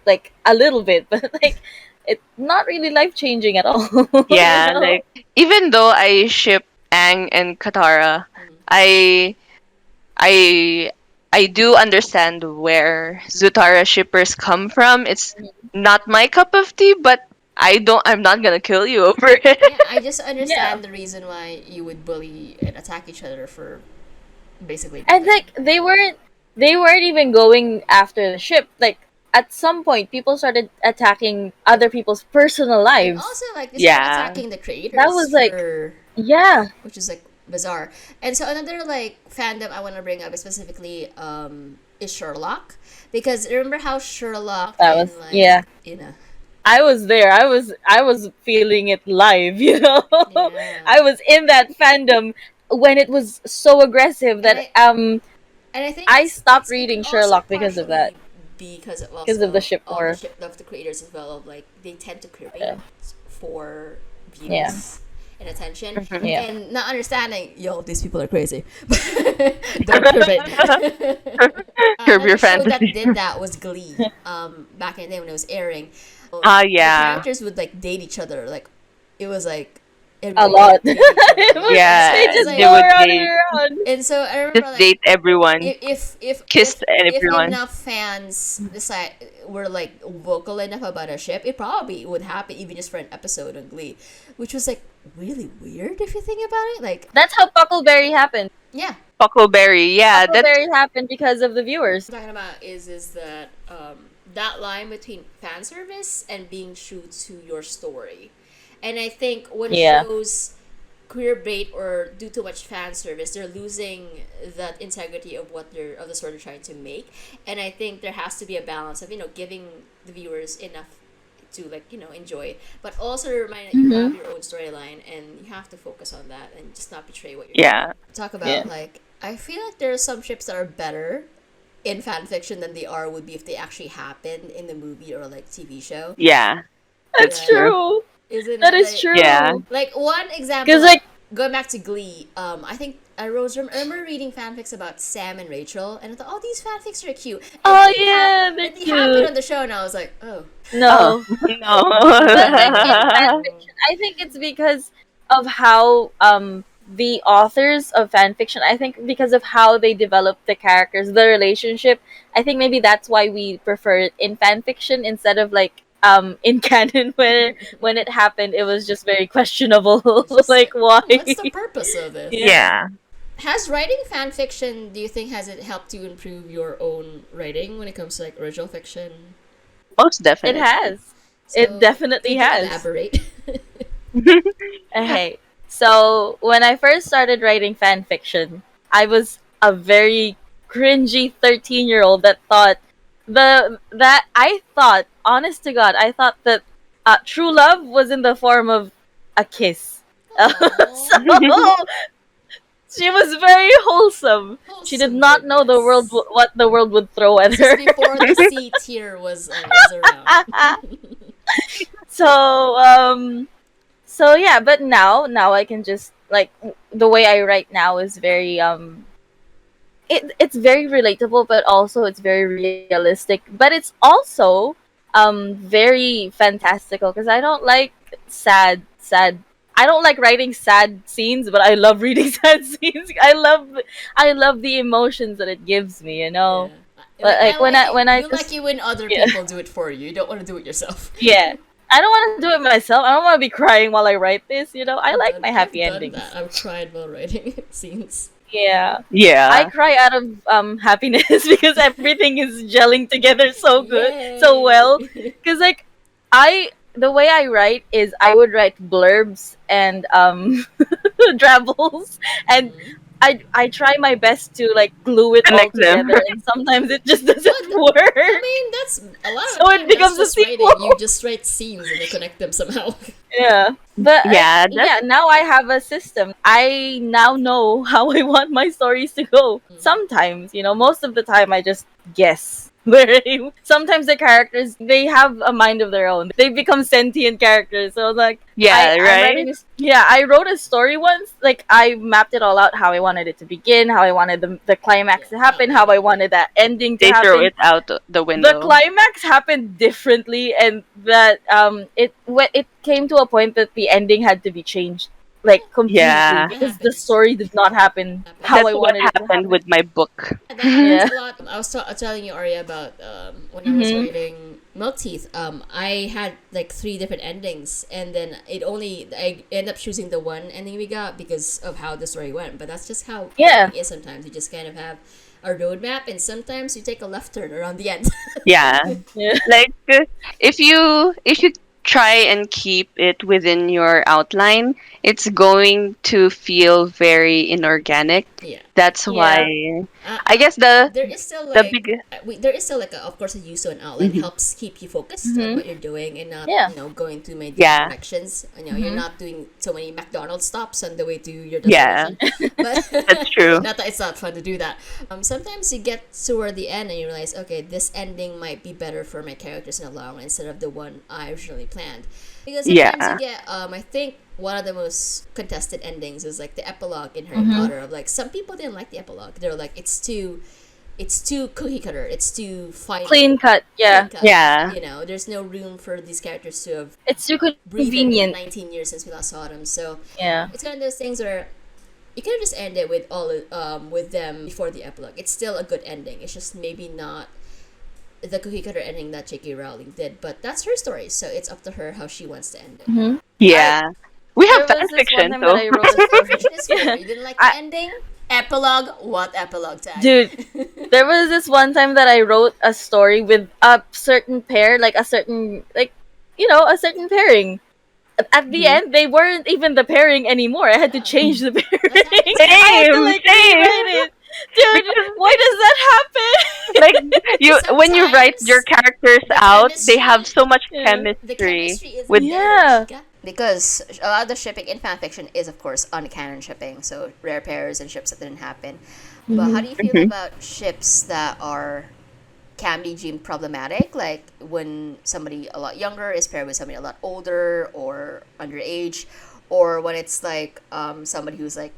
like a little bit, but like it's not really life changing at all. You yeah, know? like even though I ship Aang and Katara, Mhm. I I I do understand where Zutara shippers come from. It's not my cup of tea, but I'm not gonna kill you over Yeah, it. I just Yeah, understand the reason why you would bully and attack each other for basically and nothing. like they weren't even going after the ship. Like at some point, people started attacking other people's personal And lives. also, like, they started Yeah. attacking the That creators was like, for, yeah, which is like bizarre. And so another like fandom I want to bring up is specifically is Sherlock, because remember how Sherlock that and was like yeah. I was there. I was feeling it live, you know. yeah, I was in that fandom when it was so aggressive and that I think I stopped it could reading also Sherlock because of that. partially be because of Because of the also ship of the war. ship of the creators as well, of like they tend to curate Yeah. for Yeah. views and attention, Mhm. Yeah. and not understanding, yo, these people are crazy. Don't curate. Curb your Another show that fantasy. did that was Glee. Back in the day when it was airing, Ah, the yeah. characters would like date each other. Like it was like A everybody lot. would date each other a lot. And so Yeah, They it was just they like, go would around and date, around. and so I remember just like date everyone, if kiss if everyone. enough fans decide were like vocal enough about a ship, it probably would happen even just for an episode on Glee, which was like really weird if you think about it. Like That's how Puckleberry happened. yeah, Huckleberry, yeah, that's Puckleberry happened because of the viewers. talking about is that that line between fan service and being true to your story, and I think when Yeah. shows queer bait or do too much fan service, they're losing that integrity of what they're of the story they're trying to make, and I think there has to be a balance of giving the viewers enough to like enjoy it, but also remind that you have Mm-hmm. your own storyline and you have to focus on that and just not betray what you're doing. yeah. Talk Yeah. about like I feel like there are some ships that are better in fan fiction than they are would be if they actually happened in the movie or like TV show. Yeah, that's That's Yeah. true. true. Isn't That it is like Yeah. true. one example Because like like going back to Glee, I think I remember reading fanfics about Sam and Rachel and I thought, oh, these fanfics are cute. And oh then yeah, they're then it happened cute. on the show and I was like, oh. Oh, No. But like in no. fanfiction, I think it's because of how the authors of fanfiction, I think because of how they develop the characters, the relationship, I think maybe that's why we prefer it in fanfiction instead of like in canon where when it happened it was just very questionable. It's just Like like, why? what's the purpose of this? Yeah. Yeah, Has writing fan fiction, do you think, has it helped you improve your own writing when it comes to like original fiction? most It definitely. has. It So definitely could you has. elaborate? Hey, so when I first started writing fan fiction, I was a very cringy 13-year-old that thought honest to God, I thought that true love was in the form of a kiss. Aww. So she was very wholesome. She did Wholesome not know the world goodness. what the world would throw at This is her. before the C tier was around. So so yeah, but now I can just like the way I write now is very it's very relatable, but also it's very realistic, but it's also very fantastical because I don't like sad. I don't like writing sad scenes, but I love reading sad scenes. I love the emotions that it gives me, you Yeah. know. But Like I like like it. when I You like just it when other yeah. people do it for you. You don't want to do it yourself. Yeah. I don't want to do it myself. I don't want to be crying while I write this, you know. I like my I've happy done endings. that. I've cried while writing scenes. Yeah. I Yeah. cry out of happiness because everything is gelling together so good, so well. Yay! Cuz like the way I write is I would write blurbs and drabbles and Mhm. I try my best to like glue it all Connect them. together, and sometimes it just doesn't Well, I work. mean, that's a lot of So the it time. That's becomes a just writing. You sequel. just write scenes and you connect them somehow. Yeah. But Yeah, yeah, now I have a system. I now know how I want my stories to go. Sometimes, most of the time I just guess. Sometimes the characters they have a mind of their own. They become sentient characters. So like yeah, I'm right. writing yeah, I wrote a story once. Like I mapped it all out how I wanted it to begin, how I wanted the climax to happen, how I wanted that ending to They throw happen. it out the The window. climax happened differently, and that it came to a point that the ending had to be changed like completely Yeah, That because the happens. story did not happen how that's I what wanted it to happened happen. with my book. Yeah, that happens Yeah. a lot. I was telling you, Arya, about when I was Mhm. writing Milk Teeth. I had like three different endings, and then I end up choosing the one ending we got because of how the story went. But that's just how Yeah. writing is sometimes. You just kind of have a roadmap, and sometimes you take a left turn around the end. Yeah, Yeah. like if you try and keep it within your outline, it's going to feel very inorganic. Yeah. That's Yeah. why Uh, I uh, guess the there is still the like big there is still like of course a use of an outline Mhm. helps keep you focused on Mhm. what you're doing and not Yeah. going too many different Yeah, directions. You're Mhm. not doing so many McDonald's stops on the way to your yeah, destination. But that's true. not that it's not fun to do that. Sometimes you get toward the end and you realize, okay, this ending might be better for my characters in the long run instead of the one I originally planned. Because sometimes you Yeah, get I think one of the most contested endings is like the epilogue in Harry Mhm. Potter of like some people didn't like the epilogue. They're like it's too cookie cutter. It's too final. Clean cut. Clean Yeah. cut. yeah, There's no room for these characters to have It's too breathed in the convenient. 19 years since we last saw them. So Yeah. it's kind of those things where you could have just ended with with them before the epilogue. It's still a good ending. It's just maybe not the cookie cutter ending that J.K. Rowling did, but that's her story, so it's up to her how she wants to end it. Mhm. yeah. We have There fan was this one fiction, time that so I wrote a story. Fanfiction is fair. Yeah. You didn't like the I, ending? Epilogue? What epilogue tag? dude, there was this one time that I wrote a story with a certain pair, like a certain a certain pairing. At the Mhm. end, they weren't even the pairing anymore. I had to change the pairing. happens. I had to same, like same. rewrite it. Dude, Because why does that happen? like you when you write your Sometimes characters the out, they have chemistry so much Yeah. the chemistry chemistry isn't with there, Yeah. Chica. Because a lot of the shipping in fanfiction is, of course, uncanon shipping, so rare pairs and ships that didn't happen. But how do you feel Mhm. about ships that can be deemed problematic, like when somebody a lot younger is paired with somebody a lot older or underage, or when it's like somebody who's like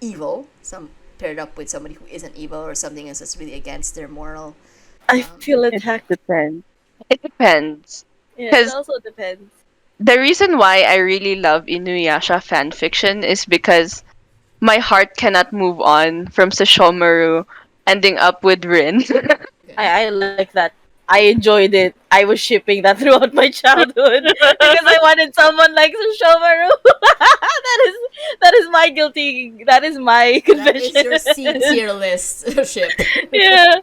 evil, some paired up with somebody who isn't evil or something is just really against their moral. I feel it attacked. depends. It depends. Yeah, it Because also depends. the reason why I really love Inuyasha fan fiction is because my heart cannot move on from Sesshomaru ending up with Rin. I like that. I enjoyed it. I was shipping that throughout my childhood because I wanted someone like Shomaru. That is my guilty. That is my That is confession. your C tier list ship. Yeah.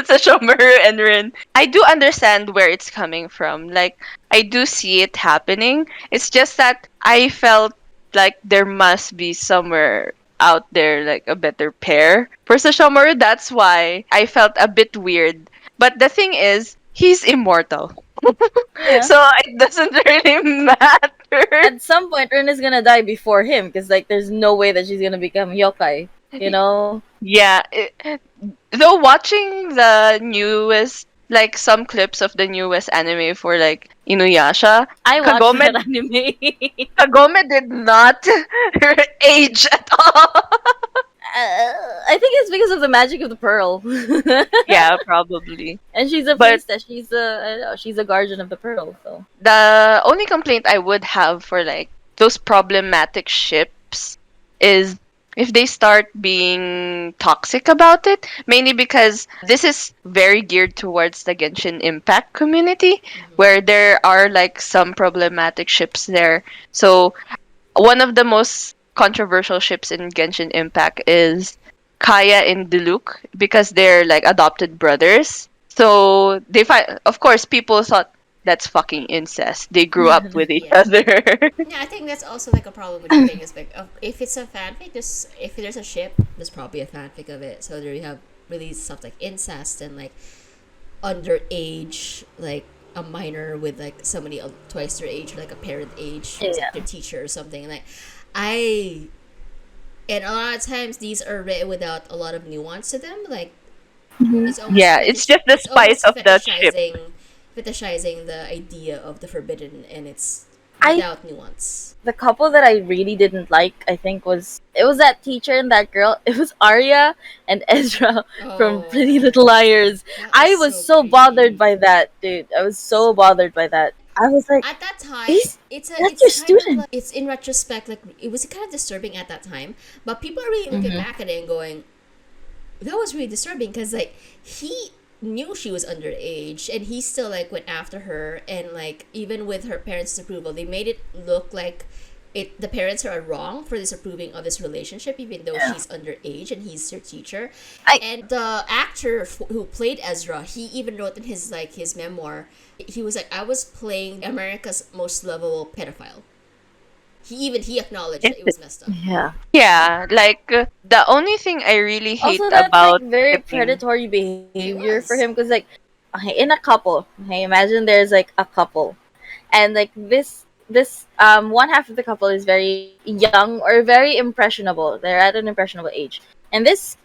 Sesshomaru and Rin. I do understand where it's coming from. Like, I do see it happening. It's just that I felt like there must be somewhere out there like a better pair for Sesshomaru. That's why I felt a bit weird. But the thing is, he's immortal. Yeah. So it doesn't really matter. At some point, Rin is gonna die before him because there's no way that she's gonna become yokai. You know. Yeah. Though watching the newest, like some clips of the newest anime for like Inuyasha, I watched Kagome that anime. Kagome did not age at all. I think it's because of the magic of the pearl. Yeah, probably. And she's a But priestess. She's a guardian of the pearl. So the only complaint I would have for like those problematic ships is if they start being toxic about it, mainly because this is very geared towards the Genshin Impact community, where there are like some problematic ships there. So one of the most controversial ships in Genshin Impact is Kaya and Diluc because they're like adopted brothers. So they find, of course, people thought that's fucking incest. They grew up with each Yeah. other. Yeah, I think that's also like a problem with the thing is like if it's a fanfic, if there's a ship, there's probably a fanfic of it. So there you have really stuff like incest and like underage, like a minor with like somebody twice their age or like a parent age, who's like their teacher or something. Like I, and a lot of times these are written without a lot of nuance to them. Like it's almost Yeah, it's just the it's spice almost of the ship. fetishizing the idea of the forbidden, and it's I without nuance. the couple that I really didn't like, I think it was that teacher and that girl. It was Aria and Ezra from Pretty Little Liars. That I was so creepy. bothered by that, dude. I was so bothered by that. I was like, At that time, He's- it's that's it's your kind student. of like, it's in retrospect, like it was kind of disturbing at that time, but people are really looking back at it and going, that was really disturbing because like he knew she was underage and he still like went after her, and like even with her parents' approval, they made it look like the parents are wrong for disapproving of this relationship even though she's underage and he's her teacher. And the actor who played Ezra, he even wrote in his memoir, he was like, I was playing America's most lovable pedophile. He acknowledged that it was messed up. yeah. Yeah, like the only thing I really hate Also, that's about like very shipping- predatory behavior was. for him because like, okay, in a couple, okay, imagine there's like a couple, and like this one half of the couple is very young or very impressionable. They're at an impressionable age, and this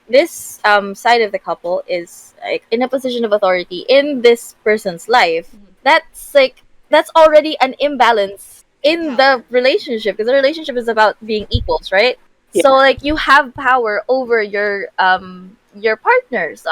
side of the couple is like in a position of authority in this person's life. That's already an imbalance in the relationship because the relationship is about being equals, right? Yeah. So like you have power over your partner. So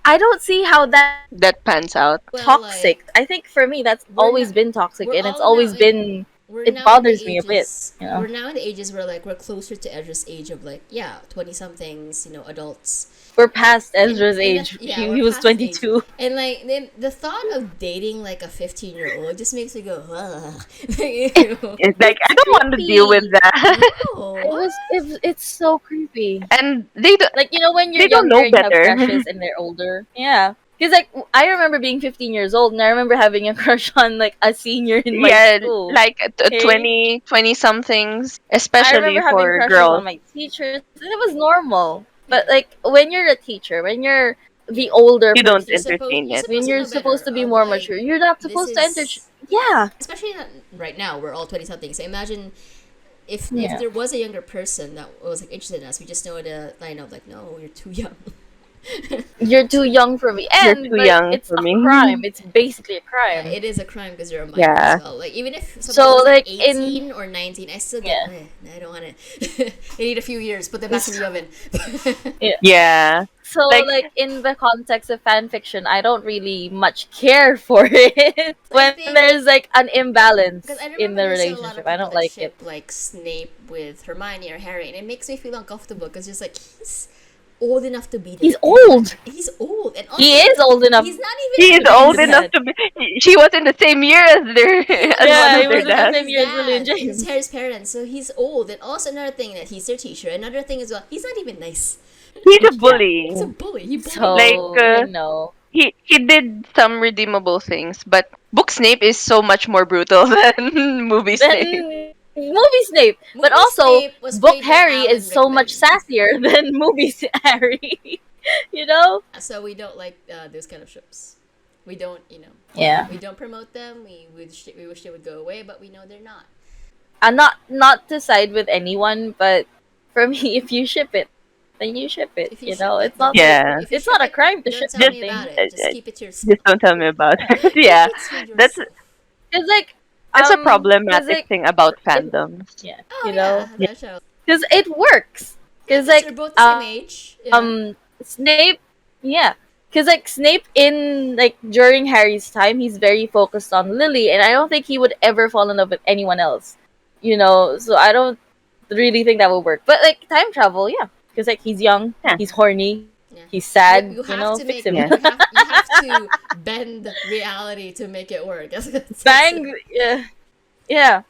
I don't see how that pans out. Well, toxic. I think for me that's we're always not- been toxic, we're and it's all always now been. we're It now in bothers the me a bit, ages- you know? We're now in the ages where like we're closer to Ezra's age of like 20 somethings, adults. We're past Ezra's and age. we're He was past his age. 22. And like the thought of dating like a 15-year-old just makes me go, ugh. It's like I don't want to deal with that. No. It's so creepy. And they do, Like when you're They don't younger know and you have better. crushes and they're older. Yeah. Because like I remember being 15 years old and I remember having a crush on like a senior in my school. like Okay. 20 somethings, I especially remember having for crushes girls. on my teachers. And it was normal. But like when you're a teacher, when you're the older You don't person, entertain it. when you're know supposed better to be of, more like, mature, you're not this supposed to enter. is- Yeah. Especially not, right now, we're all 20 something. So imagine if Yeah. there was a younger person that was like interested in us, we just know the line of like, no, you're too young. You're too young for me. And too like, young it's for a me. crime. It's basically a Yeah, crime. it is a crime because you're a minor Yeah. as well. Like even if somebody So, was like like, in- 18 or 19, I still get, I don't want to. They need a few years. Put them back in the oven. Yeah. So like in the context of fan fiction, I don't really much care for it when think- there's like an imbalance Because I remember in the there's a lot relationship. of I people don't that like ship it. like Snape with Hermione or Harry, and it makes me feel uncomfortable because just like he's old enough to be. He's their old. dad. He's old, and also, He is old enough. He's not even. He is old James enough said. to be. She was in the same year as their as Yeah, one he of their was in the dads. same year as Lily and James. He's Harry's parents, so he's old. And also another thing that he's their teacher. Another thing as well, he's not even nice. He's a bully. He's a bully. He bullied. So Like, He did some redeemable things, but Book Snape is so much more brutal than movie Snape. then movie Snape, but Movie also Snape was book played by Harry Alan is so much Rickman. sassier than movie Harry. You know? So we don't like those kind of ships. We don't, Yeah. we don't promote them. We wish they would go away, but we know they're not. Not to side with anyone, but for me, if you ship it, then you ship it. If you You ship know, it, it's not Yeah. like, it's not a crime to Don't ship tell me something. about it. Just keep it to yourself. Just don't tell me about it. Yeah, Keep it to that's yourself. It's like that's a 'cause, problematic like, thing about fandoms. yeah, Oh, you know, yeah, that show. because it works. Because They're like both the same age. Snape, yeah. Because like Snape in like during Harry's time, he's very focused on Lily, and I don't think he would ever fall in love with anyone else. You know, so I don't really think that would work. But like time travel, yeah, because like he's young, Yeah. he's horny, Yeah. he's sad. You You, have know, to fix make him. you have to bend reality to make it work. Bang, yeah, yeah.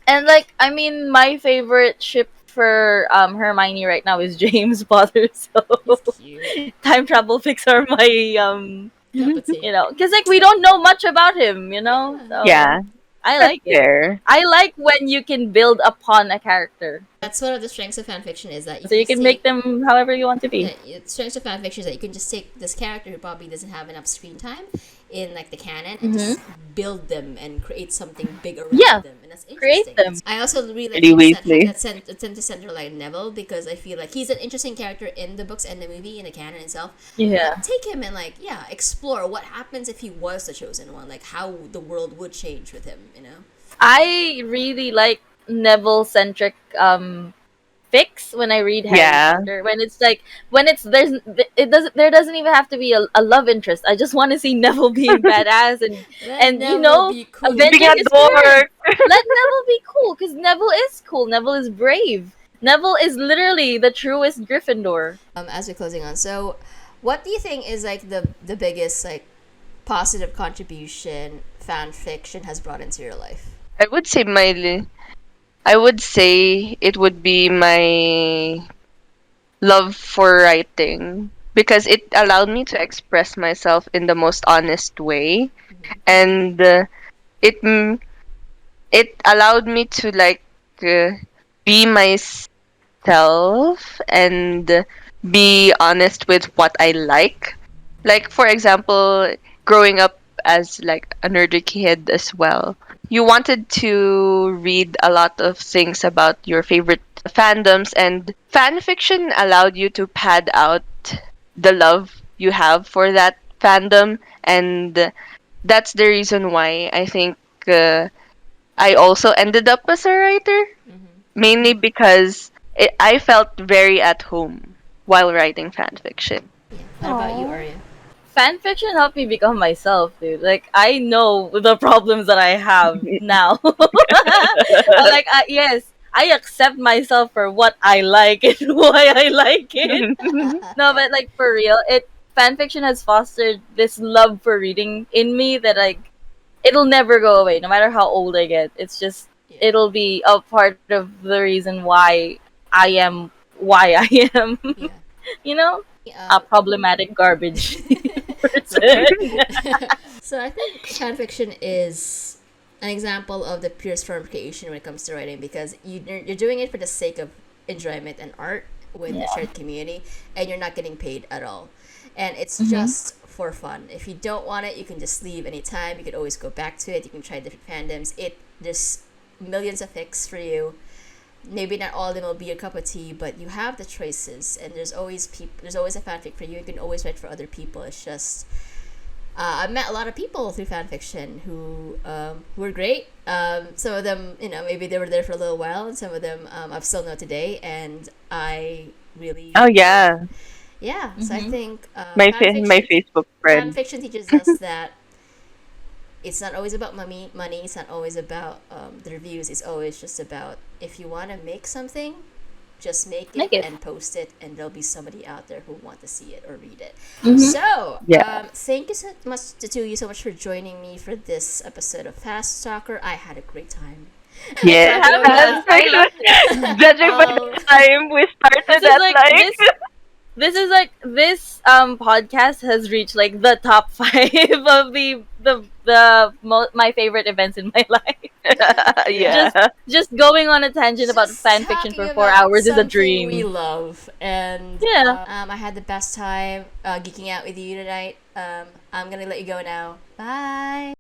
And like, I mean, my favorite ship for Hermione right now is James Potter. So He's cute. time travel fics are my Cup of tea. You know, because like we don't know much about him, you know. So Yeah, I that's like it. fair. I like when you can build upon a character, That's one of the strengths of fanfiction is that so you can make them however you want to be. strengths of fanfiction is that you can just take this character who probably doesn't have enough screen time in like the canon and just build them and create something big around Yeah, them, and that's create interesting. them. I also really like Pretty books Weasley. that tend to center like Neville because I feel like he's an interesting character in the books and the movie in the canon itself. Yeah. Take him and like explore what happens if he was the chosen one, like how the world would change with him. You know. I really like Neville centric fics when I read Harry Yeah. Potter. When it's there doesn't even have to be a love interest. I just want to see Neville being badass and you know be cool. avenging Being a his parents. dork. Let Neville be cool because Neville is cool. Neville is brave. Neville is literally the truest Gryffindor. As we're closing on, so what do you think is like the biggest like positive contribution fan fiction has brought into your life? I would say it would be my love for writing because it allowed me to express myself in the most honest way, and it mm, it allowed me to like be myself and be honest with what I like. Like for example, growing up as like a nerdy kid as well, you wanted to read a lot of things about your favorite fandoms, and fan fiction allowed you to pad out the love you have for that fandom, and that's the reason why I think I also ended up as a writer, mainly because I felt very at home while writing fan fiction. What about you, Arya? Fan fiction helped me become myself, dude. Like I know the problems that I have now. Yes, I accept myself for what I like and why I like it. No, but like for real, it fan fiction has fostered this love for reading in me that like it'll never go away, no matter how old I get. It's just it'll be a part of the reason why I am. Yeah. You know, a problematic garbage person. So I think fanfiction is an example of the purest form of creation when it comes to writing because you're doing it for the sake of enjoyment and art with a shared community, and you're not getting paid at all, and it's just for fun. If you don't want it, you can just leave anytime. You can always go back to it. You can try different fandoms. There's millions of fics for you. Maybe not all of them will be your cup of tea, but you have the choices, and there's always a fanfic for you. You can always write for other people. It's just I've met a lot of people through fanfiction who were great. Some of them, maybe they were there for a little while, and some of them I've still know today, and I really Oh yeah, So I think my fanfiction, my Facebook friend. fanfiction teaches us that it's not always about money. It's not always about the reviews. It's always just about if you want to make something, just make it and post it, and there'll be somebody out there who want to see it or read it. So, thank you so much to you so much for joining me for this episode of Fasttalker. I had a great time. Yeah, judging by the time we started at this podcast has reached like the top 5 of my favorite events in my life. Just going on a tangent about fan fiction for 4 hours is a dream. We love, and I had the best time geeking out with you tonight. I'm gonna let you go now. Bye.